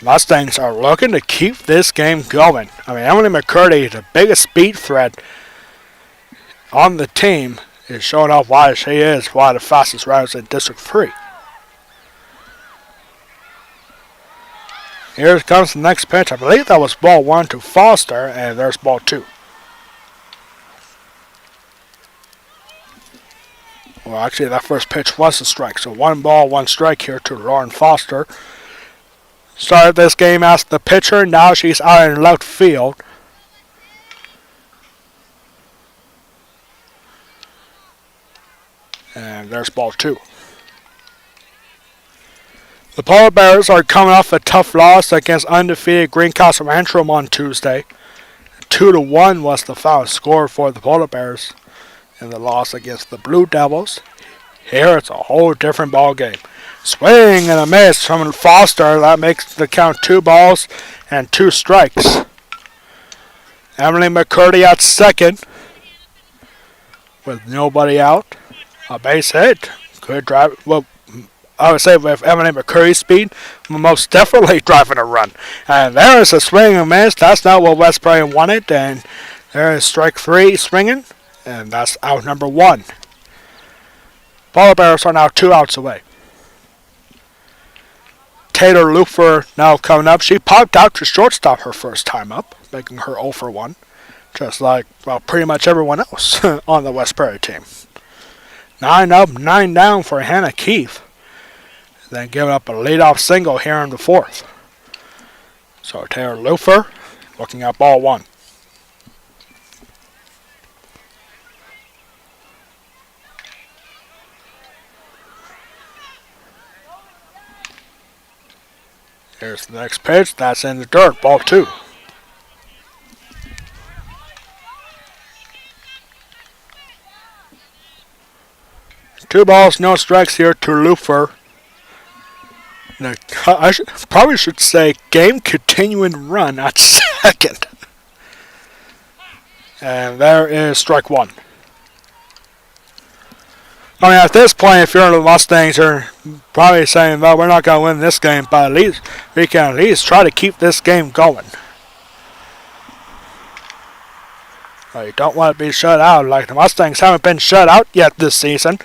Mustangs are looking to keep this game going. I mean, Emily McCurdy, the biggest speed threat on the team, is showing off why she is one of the fastest runners in District 3. Here comes the next pitch. I believe that was ball 1 to Foster, and there's ball 2. Well, actually, that first pitch was a strike. So 1-1 here to Lauren Foster. Started this game as the pitcher. Now she's out in left field. And there's ball 2. The Polar Bears are coming off a tough loss against undefeated Greencastle Antrim on Tuesday. 2-1 was the final score for the Polar Bears in the loss against the Blue Devils. Here it's a whole different ball game. Swing and a miss from Foster. That makes the count 2 balls and 2 strikes. Emily McCurdy at second with nobody out. A base hit. Good drive. Well, I would say with Emily McCurry's speed, most definitely driving a run. And there is a swing and miss. That's not what West Prairie wanted. And there is strike 3 swinging. And that's out number 1. Polar Bears are now 2 outs away. Taylor Lufer now coming up. She popped out to shortstop her first time up, making her 0 for 1. Just like, well, pretty much everyone else on the West Prairie team. 9 up, 9 down for Hannah Keefe. Then giving up a leadoff single here in the 4th. So Taylor Lufer looking at ball 1. Here's the next pitch. That's in the dirt. Ball 2. Two balls, no strikes here to Lufer. I probably should say game continuing run at second. And there is strike 1. I mean, at this point, if you're the Mustangs, you're probably saying, well, we're not going to win this game, but at least we can at least try to keep this game going. Well, you don't want to be shut out. Like the Mustangs haven't been shut out yet this season.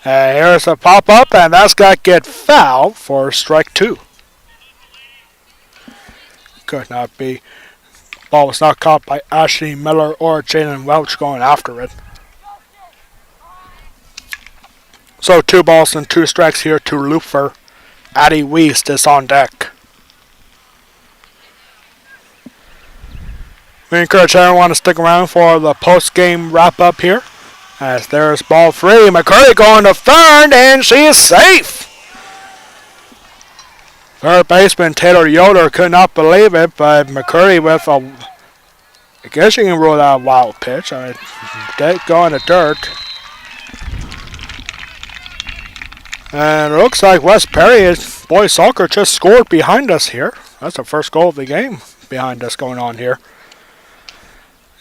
And here's a pop-up, and that's got to get foul for strike 2. Could not be. Ball was not caught by Ashley Miller or Jalen Welch going after it. So 2 balls and 2 strikes here to Lufer. Addie Wiest is on deck. We encourage everyone to stick around for the post-game wrap-up here. As there's ball 3. McCurdy going to third, and she is safe. Third baseman Taylor Yoder could not believe it, but McCurdy with a, I guess you can rule out a wild pitch. I mean, dead going to dirt. And it looks like West Prairie boys soccer just scored behind us here. That's the first goal of the game behind us going on here.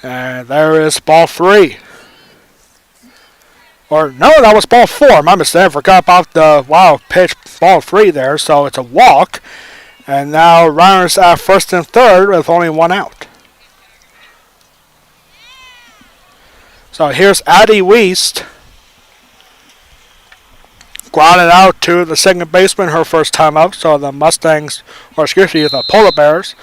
And there is ball 3. Or, no, that was ball 4. My mistake. I forgot about the wild pitch ball 3 there. So it's a walk. And now runners at first and third with only 1 out. So here's Addie Wiest. Grounded out to the second baseman her first time out. So the Mustangs, or excuse me, the Polar Bears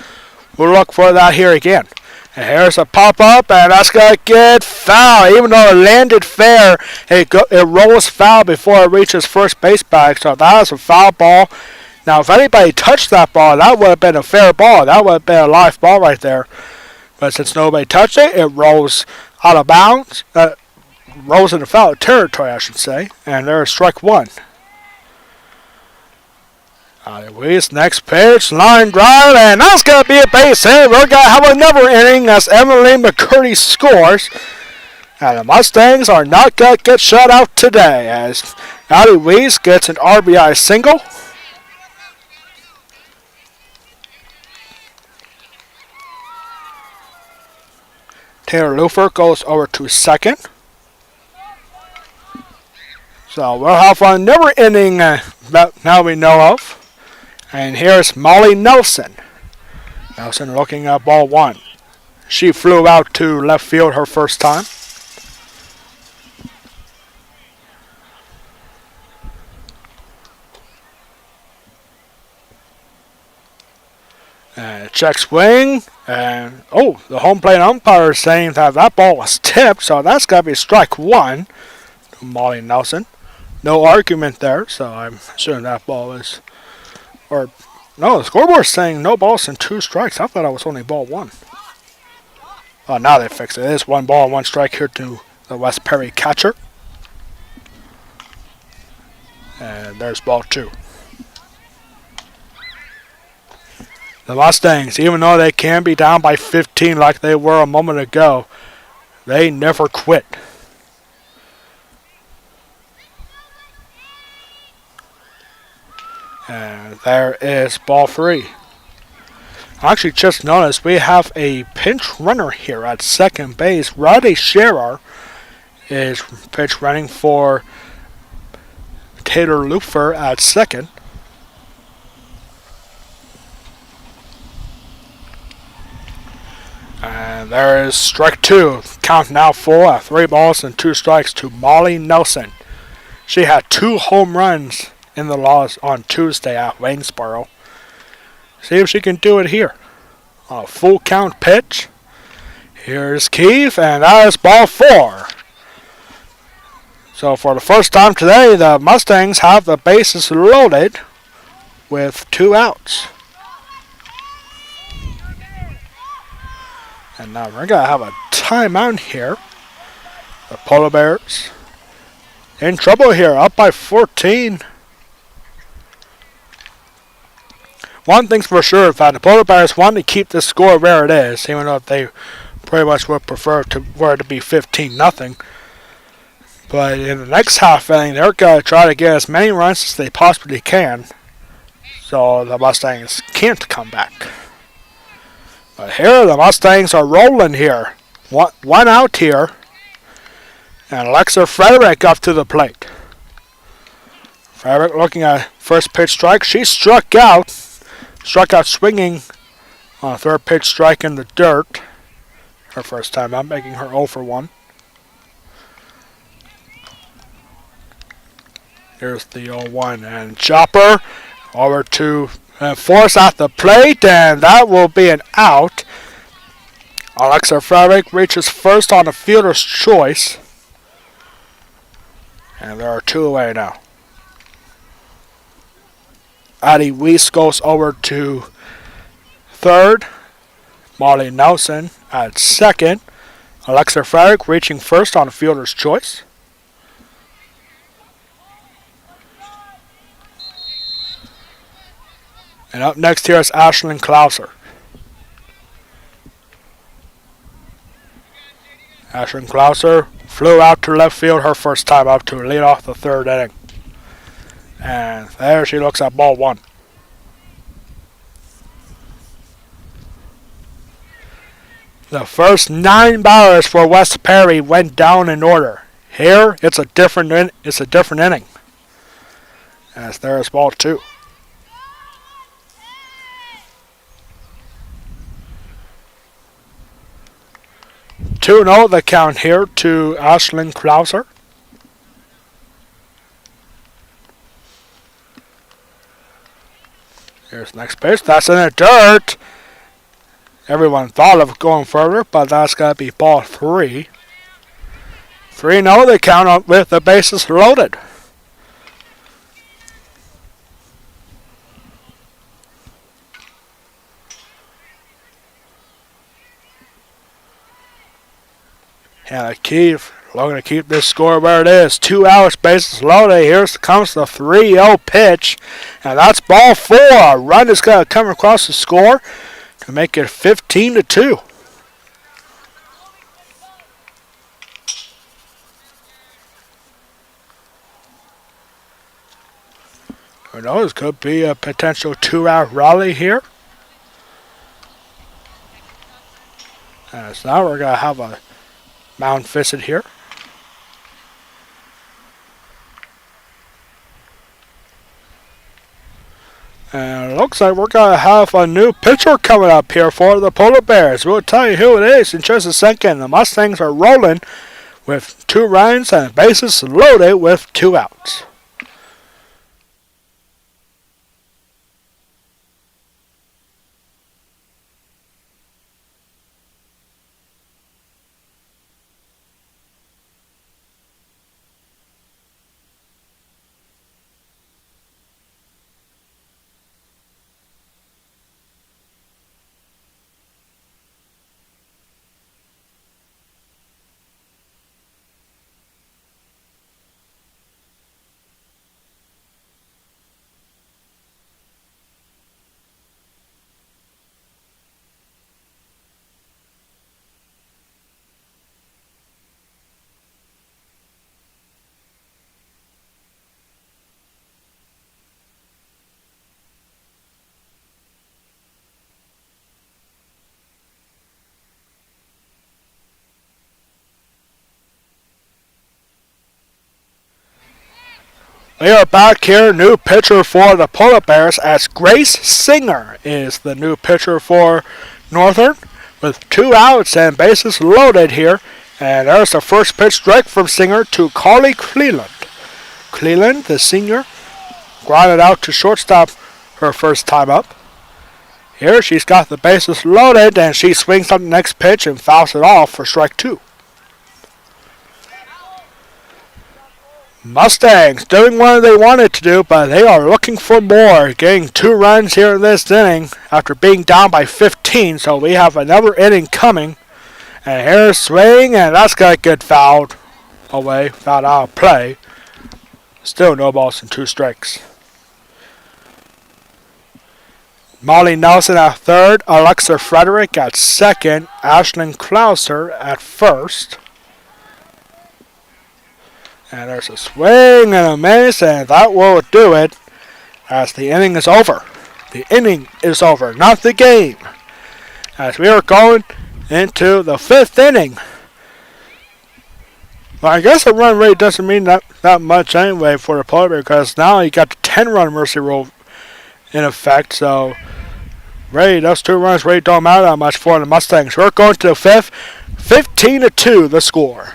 will look for that here again. And here's a pop-up, and that's going to get foul. Even though it landed fair, it rolls foul before it reaches first base bag. So that is a foul ball. Now, if anybody touched that ball, that would have been a fair ball. That would have been a live ball right there. But since nobody touched it, it rolls out of bounds. Rolls into foul territory, I should say. And there's strike 1. Anyways, next pitch, line drive, and that's going to be a base hit. We're going to have another inning as Emily McCurdy scores. And the Mustangs are not going to get shut out today as Addie Wiest gets an RBI single. Taylor Lufer goes over to second. So we'll have another inning that now we know of. And here's Molly Nelson. Nelson looking at ball 1. She flew out to left field her first time. And check swing. And, the home plate umpire is saying that ball was tipped. So that's got to be strike 1 to Molly Nelson. No argument there, so I'm assuming that ball is, or no, the scoreboard's saying no balls and 2 strikes. I thought I was only ball 1. Oh, now they fixed it. It is 1 ball and 1 strike here to the West Perry catcher. And there's ball 2. The Mustangs, even though they can be down by 15 like they were a moment ago, they never quit. And there is ball 3. I actually just noticed we have a pinch runner here at second base. Roddy Scherer is pinch running for Taylor Lufer at second. And there is strike 2. Count now full at 3 balls and 2 strikes to Molly Nelson. She had 2 home runs in the loss on Tuesday at Waynesboro. See if she can do it here. A full count pitch. Here's Keefe, and that is ball 4. So for the first time today, the Mustangs have the bases loaded with 2 outs. And now we're going to have a timeout here. The Polar Bears in trouble here, up by 14. One thing's for sure is that the Polar Bears want to keep this score where it is, even though they pretty much would prefer for it to be 15-0. But in the next half inning, they're going to try to get as many runs as they possibly can, so the Mustangs can't come back. But here, the Mustangs are rolling here. One out here. And Alexa Frederick up to the plate. Frederick looking at first pitch strike. She struck out. Struck out swinging on a third pitch strike in the dirt. Her first time out, making her 0 for 1. Here's the 0-1. And Chopper over to Force at the plate, and that will be an out. Alexa Frederick reaches first on a fielder's choice. And there are 2 away now. Addie Weiss goes over to third. Molly Nelson at second. Alexa Frederick reaching first on a fielder's choice. And up next here is Ashlyn Klauser. Ashlyn Klauser flew out to left field her first time up to lead off the 3rd inning. And there she looks at ball 1. The first 9 batters for West Perry went down in order. Here, it's a different inning. As there is ball 2. 2-0 the count here to Ashlyn Klauser. Here's the next pitch. That's in the dirt. Everyone thought of going further, but that's going to be ball 3. 3-0 the count with the bases loaded. And Keefe looking to keep this score where it is. 2 outs, bases loaded. Here comes the 3-0 pitch. And that's ball 4. A run is going to come across the score to make it 15-2. Who knows? Could be a potential 2-out rally here. So now we're going to have a mound visit here. And it looks like we're going to have a new pitcher coming up here for the Polar Bears. We'll tell you who it is in just a second. The Mustangs are rolling with 2 runs and bases loaded with 2 outs. We are back here. New pitcher for the Polar Bears as Grace Singer is the new pitcher for Northern with 2 outs and bases loaded here. And there's the first pitch strike from Singer to Carly Cleland. Cleland, the senior, grounded out to shortstop her first time up. Here she's got the bases loaded and she swings on the next pitch and fouls it off for strike 2. Mustangs doing what they wanted to do, but they are looking for more, getting 2 runs here in this inning after being down by 15, so we have another inning coming. And here's swing, and that's going to get fouled away, fouled out of play. Still no balls and 2 strikes. Molly Nelson at third, Alexa Frederick at second, Ashlyn Klauser at first. And there's a swing and a miss, and that will do it as the inning is over. The inning is over, not the game. As we are going into the 5th inning. Well, I guess a run rate doesn't mean that much anyway for the Polar Bears because now you got the 10-run mercy rule in effect. So, really, those 2 runs really don't matter that much for the Mustangs. We're going to the 5th, 15-2 the score.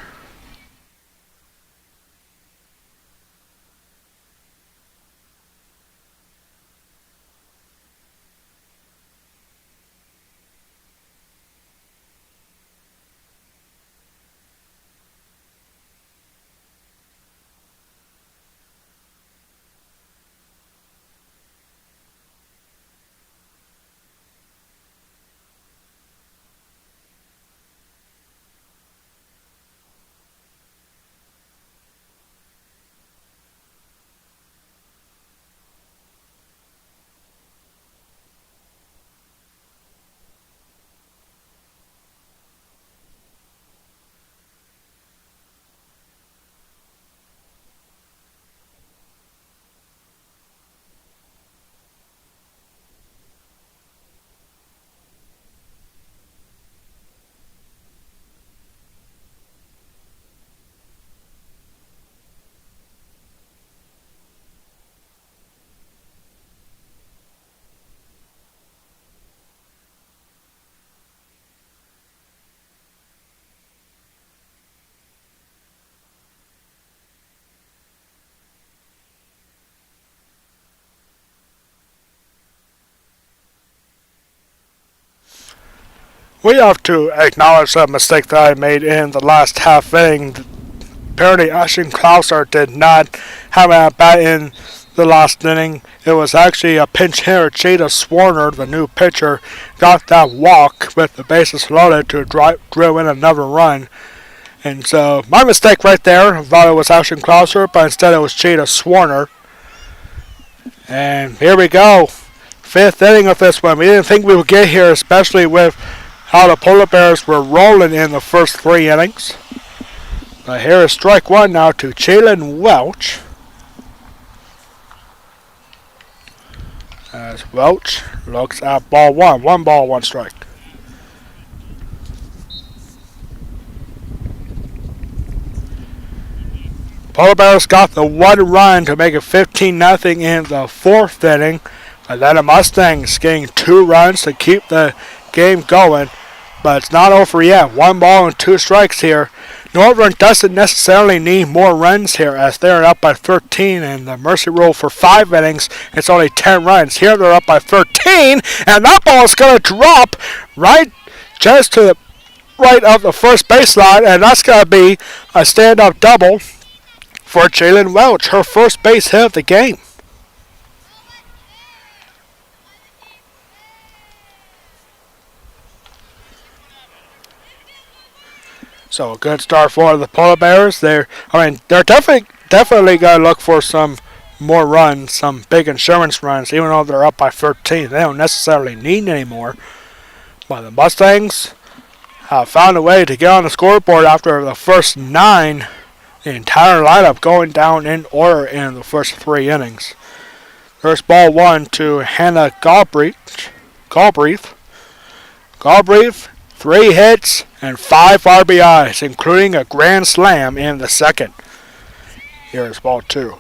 We have to acknowledge that mistake that I made in the last half inning. Apparently, Ashlyn Klauser did not have a bat in the last inning. It was actually a pinch hitter. Cheetah Swarner, the new pitcher, got that walk with the bases loaded to drill in another run. And so, my mistake right there. I thought it was Ashlyn Klauser, but instead it was Cheetah Swarner. And here we go. 5th inning of this one. We didn't think we would get here, especially with how the Polar Bears were rolling in the first 3 innings. But here is strike 1 now to Jalen Welch. As Welch looks at ball 1. 1 ball, 1 strike. Polar Bears got the 1 run to make it 15-0 in the 4th inning. And then the Mustangs getting 2 runs to keep the game going, but it's not over yet. 1 ball and 2 strikes here. Northern doesn't necessarily need more runs here as they're up by 13, and the mercy rule for 5 innings, it's only 10 runs. Here they're up by 13, and that ball is going to drop right just to the right of the first baseline, and that's going to be a stand-up double for Jalen Welch, her first base hit of the game. So a good start for the Polar Bears. They're definitely going to look for some more runs, some big insurance runs, even though they're up by 13. They don't necessarily need any more. But the Mustangs have found a way to get on the scoreboard after the first 9. The entire lineup going down in order in the first 3 innings. First ball 1 to Hannah Galbraith. 3 hits and 5 RBIs, including a grand slam in the 2nd. Here is ball 2.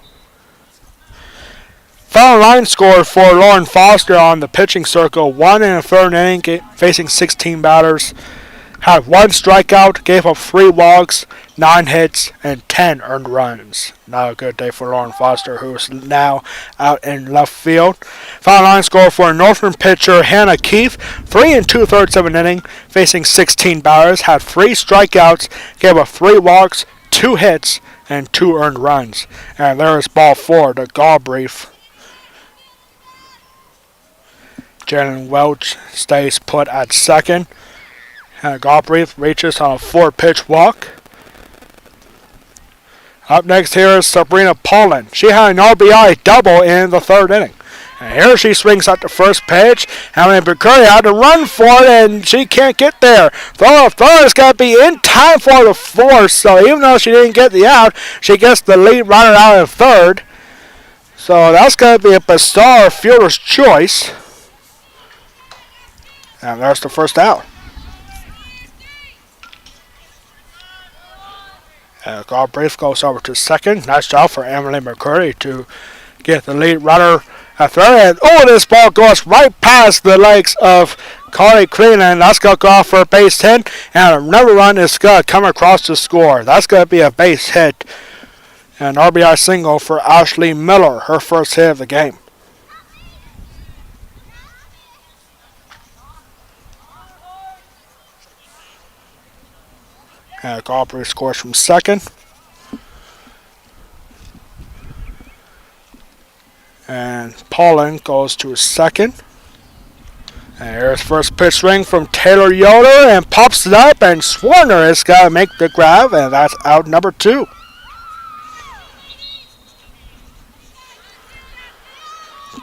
final line score for Lauren Foster on the pitching circle: 1 1/3 inning, facing 16 batters. Had 1 strikeout, gave up 3 walks, 9 hits, and 10 earned runs. Not a good day for Lauren Foster, who is now out in left field. Final line score for Northern pitcher Hannah Keith: 3 2/3 inning, facing 16 batters. Had 3 strikeouts, gave up 3 walks, 2 hits, and 2 earned runs. And there is ball 4 to Galbraith. Jalen Welch stays put at second. And Galbraith reaches on a 4-pitch walk. Up next here is Sabrina Poland. She had an RBI double in the 3rd inning. And here she swings at the first pitch. Emily McCurry had to run for it, and she can't get there. Throw has got to be in time for the 4th, so even though she didn't get the out, she gets the lead runner out in 3rd. So that's going to be a bizarre fielder's choice. And there's the first out. Galbraith goes over to second. Nice job for Emily McCurry to get the lead runner at third. And this ball goes right past the legs of Carly Crean, and that's going to go off for a base hit. And another run is going to come across to score. That's going to be a base hit. An RBI single for Ashley Miller, her first hit of the game. And Galbraith scores from second. And Paulin goes to second. And here's first pitch swing from Taylor Yoder, and pops it up, and Swarner is going to make the grab, and that's out number 2.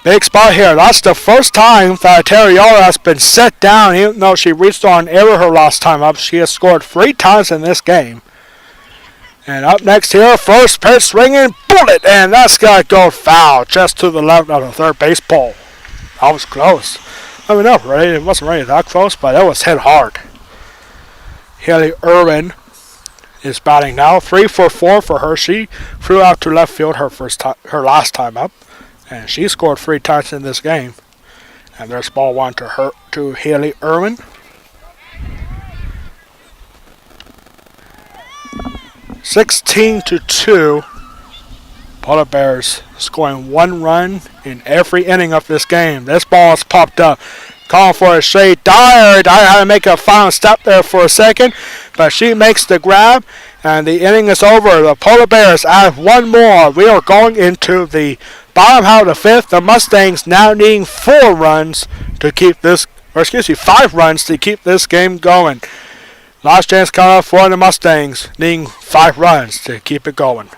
Big spot here. That's the first time that Taylor Yoder has been set down, even though she reached on error her last time up. She has scored 3 times in this game. And up next here, first pitch swinging, bullet, and that's got to go foul just to the left of the third base pole. That was close. I mean, not really. It wasn't really that close, but it was hit hard. Haley Irwin is batting now. 3 for 4 for her. She flew out to left field her last time up. And she scored 3 times in this game. And there's ball 1 to Haley Irwin. (16-2). Polar Bears scoring 1 run in every inning of this game. This ball is popped up. Calling for a shade. Dyer had to make a final step there for a second, but she makes the grab, and the inning is over. The Polar Bears add 1 more. We are going into the bottom half of the 5th. The Mustangs now needing 4 runs to keep this, or excuse me, 5 runs to keep this game going. Last chance coming up for the Mustangs, needing 5 runs to keep it going.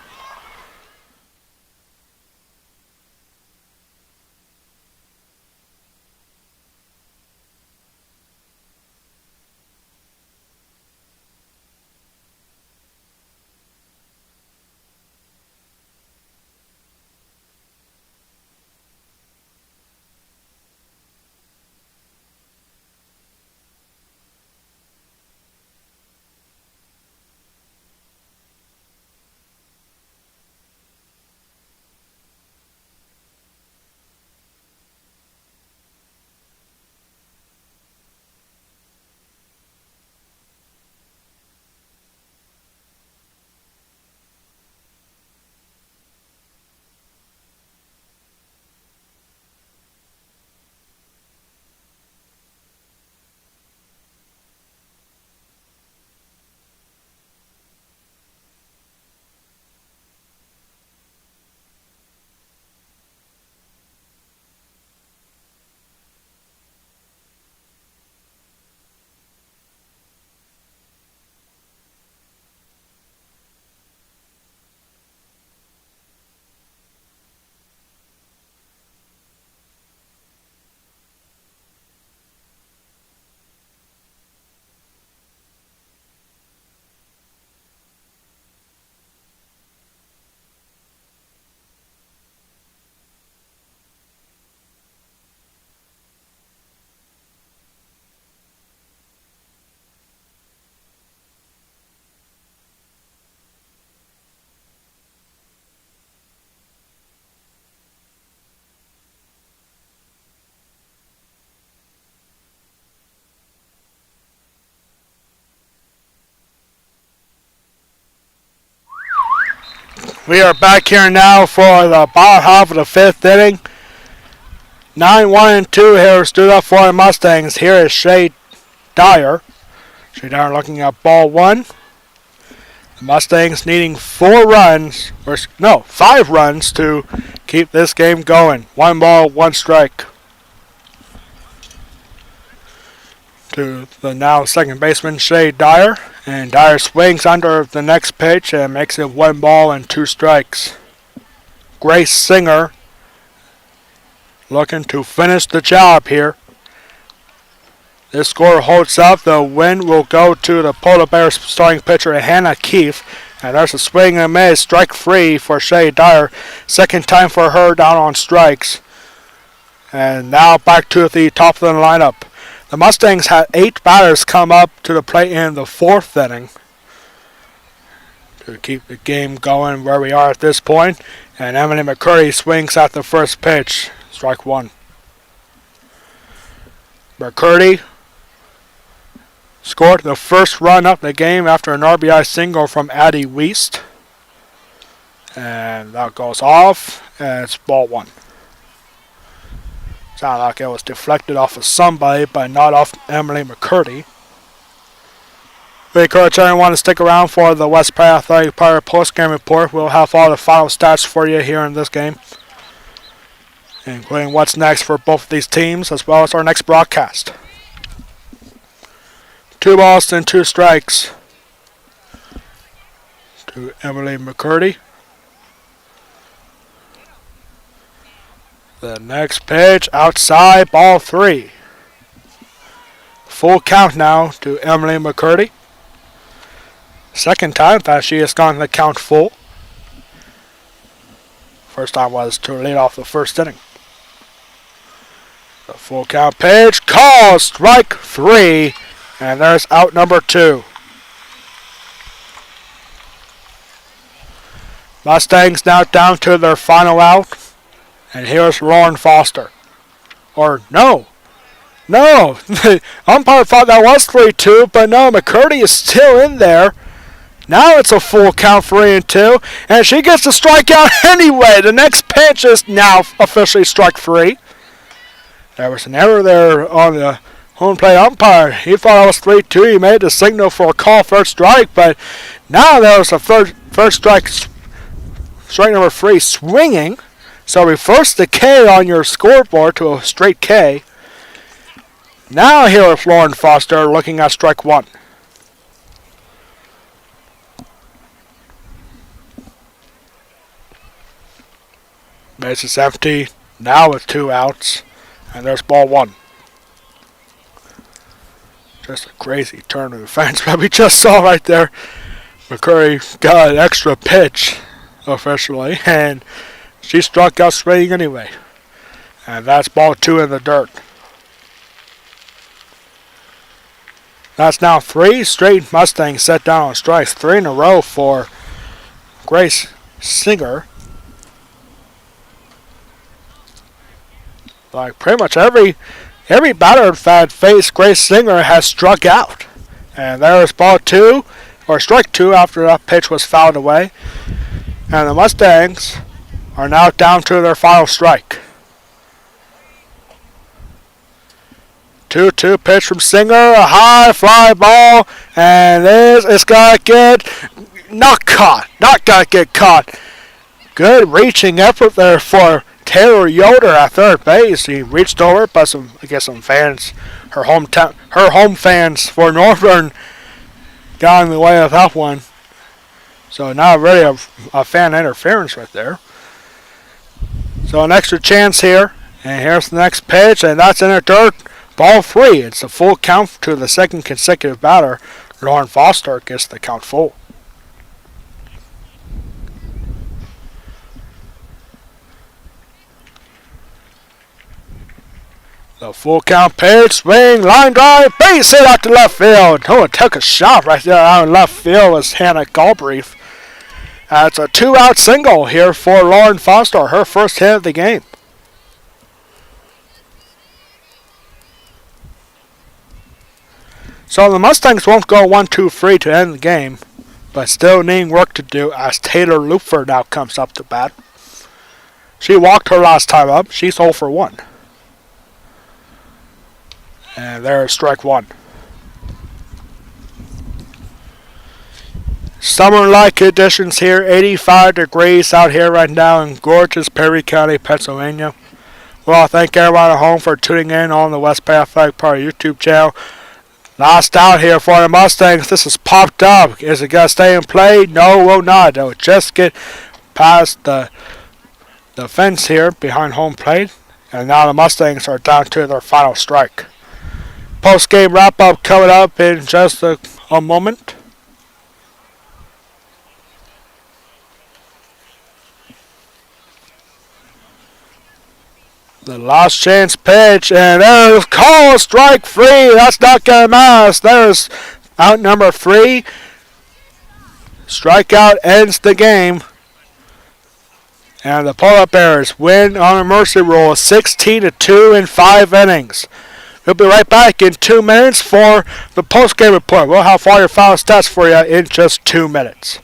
We are back here now for the bottom half of the fifth inning. 9-1-2 here stood up for the Mustangs. Here is Shea Dyer. Shea Dyer looking at ball one. The Mustangs needing 5 runs to keep this game going. 1 ball, 1 strike. To the now second baseman Shea Dyer, and Dyer swings under the next pitch and makes it 1 ball and 2 strikes. Grace Singer looking to finish the job here. This score holds up. The win will go to the Polar Bears starting pitcher Hannah Keefe, and there's a swing and a miss, strike 3 for Shea Dyer. Second time for her down on strikes. And now back to the top of the lineup. The Mustangs had 8 batters come up to the plate in the 4th inning to keep the game going where we are at this point. And Emily McCurdy swings at the first pitch, strike 1. McCurdy scored the first run of the game after an RBI single from Addie Weist. And that goes off, and it's ball 1. Sounded like it was deflected off of somebody, but not off Emily McCurdy. We encourage everyone to stick around for the West Prairie Athletic Pirate post-game report. We'll have all the final stats for you here in this game, including what's next for both of these teams, as well as our next broadcast. 2 balls and 2 strikes to Emily McCurdy. The next pitch outside, ball 3. Full count now to Emily McCurdy. Second time that she has gone the count full. First time was to lead off the first inning. The full count pitch, call, strike 3, and there's out number 2. Mustangs now down to their final out. And here's Lauren Foster. Or no. The umpire thought that was 3-2, but no, McCurdy is still in there. Now it's a full count, 3-2, and she gets the strikeout anyway. The next pitch is now officially strike 3. There was an error there on the home plate umpire. He thought it was 3-2. He made the signal for a call first strike, but now there was a first strike number 3 swinging. So reverse the K on your scoreboard to a straight K. Now here is Lauren Foster looking at strike 1. Base is empty. Now with 2 outs. And there's ball 1. Just a crazy turn of events that we just saw right there. McCurdy got an extra pitch officially, and she struck out swinging anyway. And that's ball 2 in the dirt. That's now 3 straight Mustangs set down on strikes. 3 in a row for Grace Singer. Like pretty much every batter that faced Grace Singer has struck out. And there's ball 2, or strike 2 after that pitch was fouled away. And the Mustangs are now down to their final strike. 2-2 pitch from Singer, a high fly ball, and it's got to get not got to get caught. Good reaching effort there for Taylor Yoder at third base. He reached over, but some fans, her home fans for Northern, got in the way of that one. So now really a fan interference right there. So an extra chance here, and here's the next pitch, and that's in the dirt, ball 3. It's a full count to the second consecutive batter. Lauren Foster gets the count full. The full count pitch, swing, line drive, base hit out to left field. Oh, it took a shot right there out in left field was Hannah Galbraith. It's a 2-out single here for Lauren Foster, her first hit of the game. So the Mustangs won't go 1-2-3 to end the game. but still needing work to do as Taylor Lupfer now comes up to bat. She walked her last time up. She's 0 for 1. And there's strike one. Summer-like conditions here, 85 degrees out here right now in gorgeous Perry County, Pennsylvania. Well, I thank everyone at home for tuning in on the West Bay Athletic Park YouTube channel. Last out here for the Mustangs. This is popped up. Is it going to stay in play? No, it will not. It will just get past the fence here behind home plate. And now the Mustangs are down to their final strike. Post-game wrap-up coming up in just a moment. The last chance pitch, and there's call, strike free. That's not going to matter. There's out number 3. Strikeout ends the game. And the Polar Bears win on a mercy rule 16-2 in 5 innings. We'll be right back in 2 minutes for the post-game report. We'll have all your final stats for you in just 2 minutes.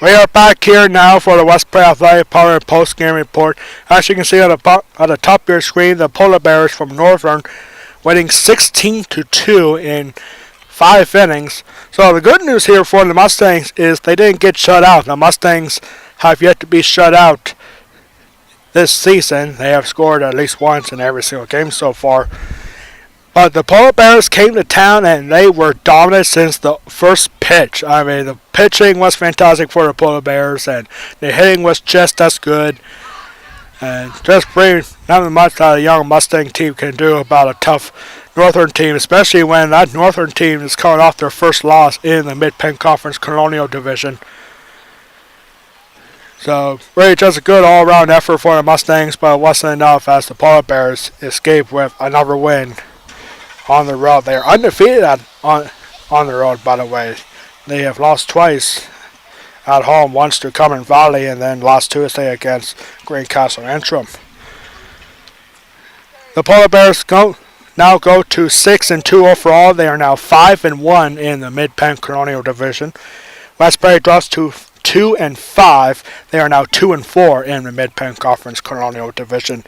We are back here now for the West Bay Athletic Power post-game report. As you can see on the top of your screen, the Polar Bears from Northern winning 16-2 in 5 innings. So the good news here for the Mustangs is they didn't get shut out. The Mustangs have yet to be shut out this season. They have scored at least once in every single game so far. But the Polar Bears came to town and they were dominant since the first pitch. I mean, the pitching was fantastic for the Polar Bears and the hitting was just as good. And just pretty not much that a young Mustang team can do about a tough Northern team, especially when that Northern team is coming off their first loss in the Mid-Penn Conference Colonial Division. So, really just a good all-around effort for the Mustangs, but it wasn't enough as the Polar Bears escaped with another win on the road. They are undefeated on the road, by the way. They have lost twice at home, once to Cumberland Valley and then last Tuesday against Greencastle Antrim. The Polar Bears now go to 6-2 overall. They are now 5-1 in the Mid-Penn Colonial Division. Westbury drops to 2-5. They are now 2-4 in the Mid-Penn Conference Colonial Division.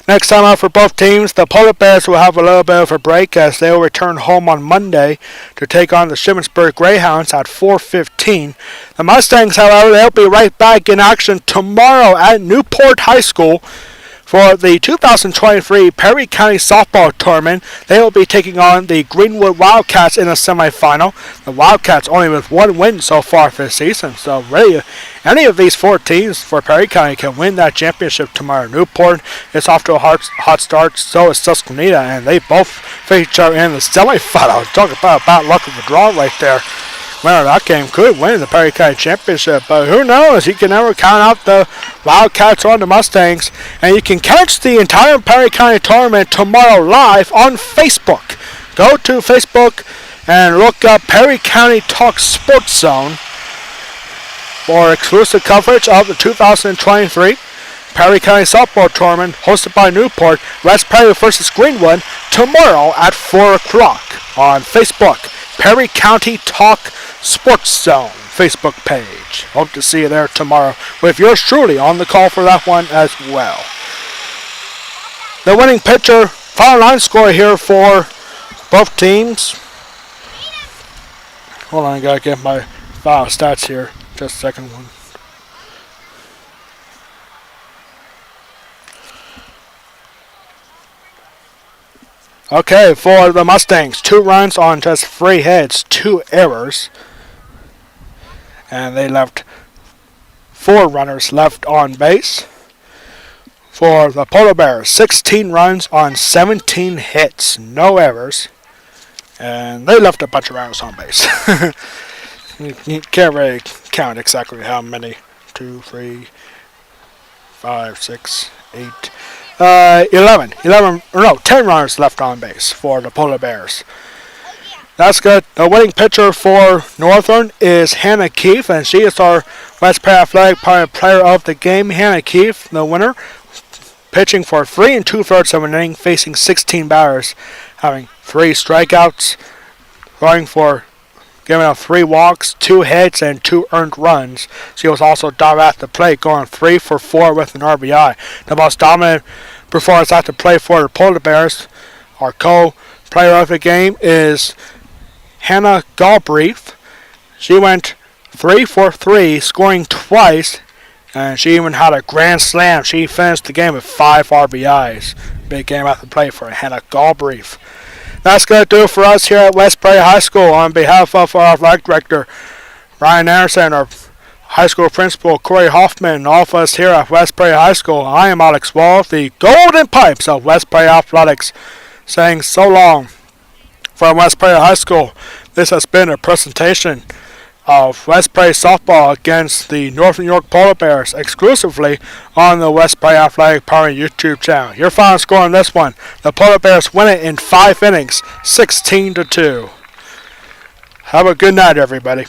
Next time out for both teams, the Polar Bears will have a little bit of a break as they will return home on Monday to take on the Shippensburg Greyhounds at 4:15. The Mustangs, however, they'll be right back in action tomorrow at Newport High School For the 2023 Perry County Softball Tournament, they will be taking on the Greenwood Wildcats in a semifinal. The Wildcats only with one win so far this season, so really any of these four teams for Perry County can win that championship tomorrow. Newport is off to a hot start, so is Susquehanna, and they both face each other in the semifinal. Talk about bad luck of a draw right there. Winner of that game could win the Perry County Championship, but who knows? You can never count out the Wildcats or the Mustangs. And you can catch the entire Perry County tournament tomorrow live on Facebook. Go to Facebook and look up Perry County Talk Sports Zone for exclusive coverage of the 2023 Perry County Softball Tournament hosted by Newport, West Perry versus Greenwood tomorrow at 4 o'clock on Facebook. Perry County Talk Sports Zone Facebook page. Hope to see you there tomorrow with yours truly on the call for that one as well. The winning pitcher, final line score here for both teams. Hold on, I gotta get my file stats here. Just a second one. Okay, for the Mustangs, 2 runs on just 3 hits, 2 errors. And they left 4 runners left on base. For the Polar Bears, 16 runs on 17 hits, no errors. And they left a bunch of runners on base. You can't really count exactly how many. 2, 3, 5, 6, 8... 10 runners left on base for the Polar Bears. That's good. The winning pitcher for Northern is Hannah Keefe, and she is our West Perry Athletic player of the game. Hannah Keefe, the winner, pitching for 3 2/3 of an inning, facing 16 batters, having 3 strikeouts, giving up 3 walks, 2 hits, and 2 earned runs. She was also dominant at the plate, going 3 for 4 with an RBI. The most dominant performance at the plate for the Polar Bears, our co-player of the game, is Hannah Galbraith. She went 3 for 3, scoring twice, and she even had a grand slam. She finished the game with 5 RBIs. Big game at the plate for Hannah Galbraith. That's going to do it for us here at West Perry High School. On behalf of our athletic director, Ryan Anderson, our high school principal, Corey Hoffman, and all of us here at West Perry High School, I am Alex Wall, the Golden Pipes of West Perry Athletics, saying so long from West Perry High School. This has been a presentation of West Perry softball against the Northern York Polar Bears exclusively on the West Perry Athletic Power YouTube channel. Your final score on this one, the Polar Bears win it in 5 innings, 16-2. Have a good night, everybody.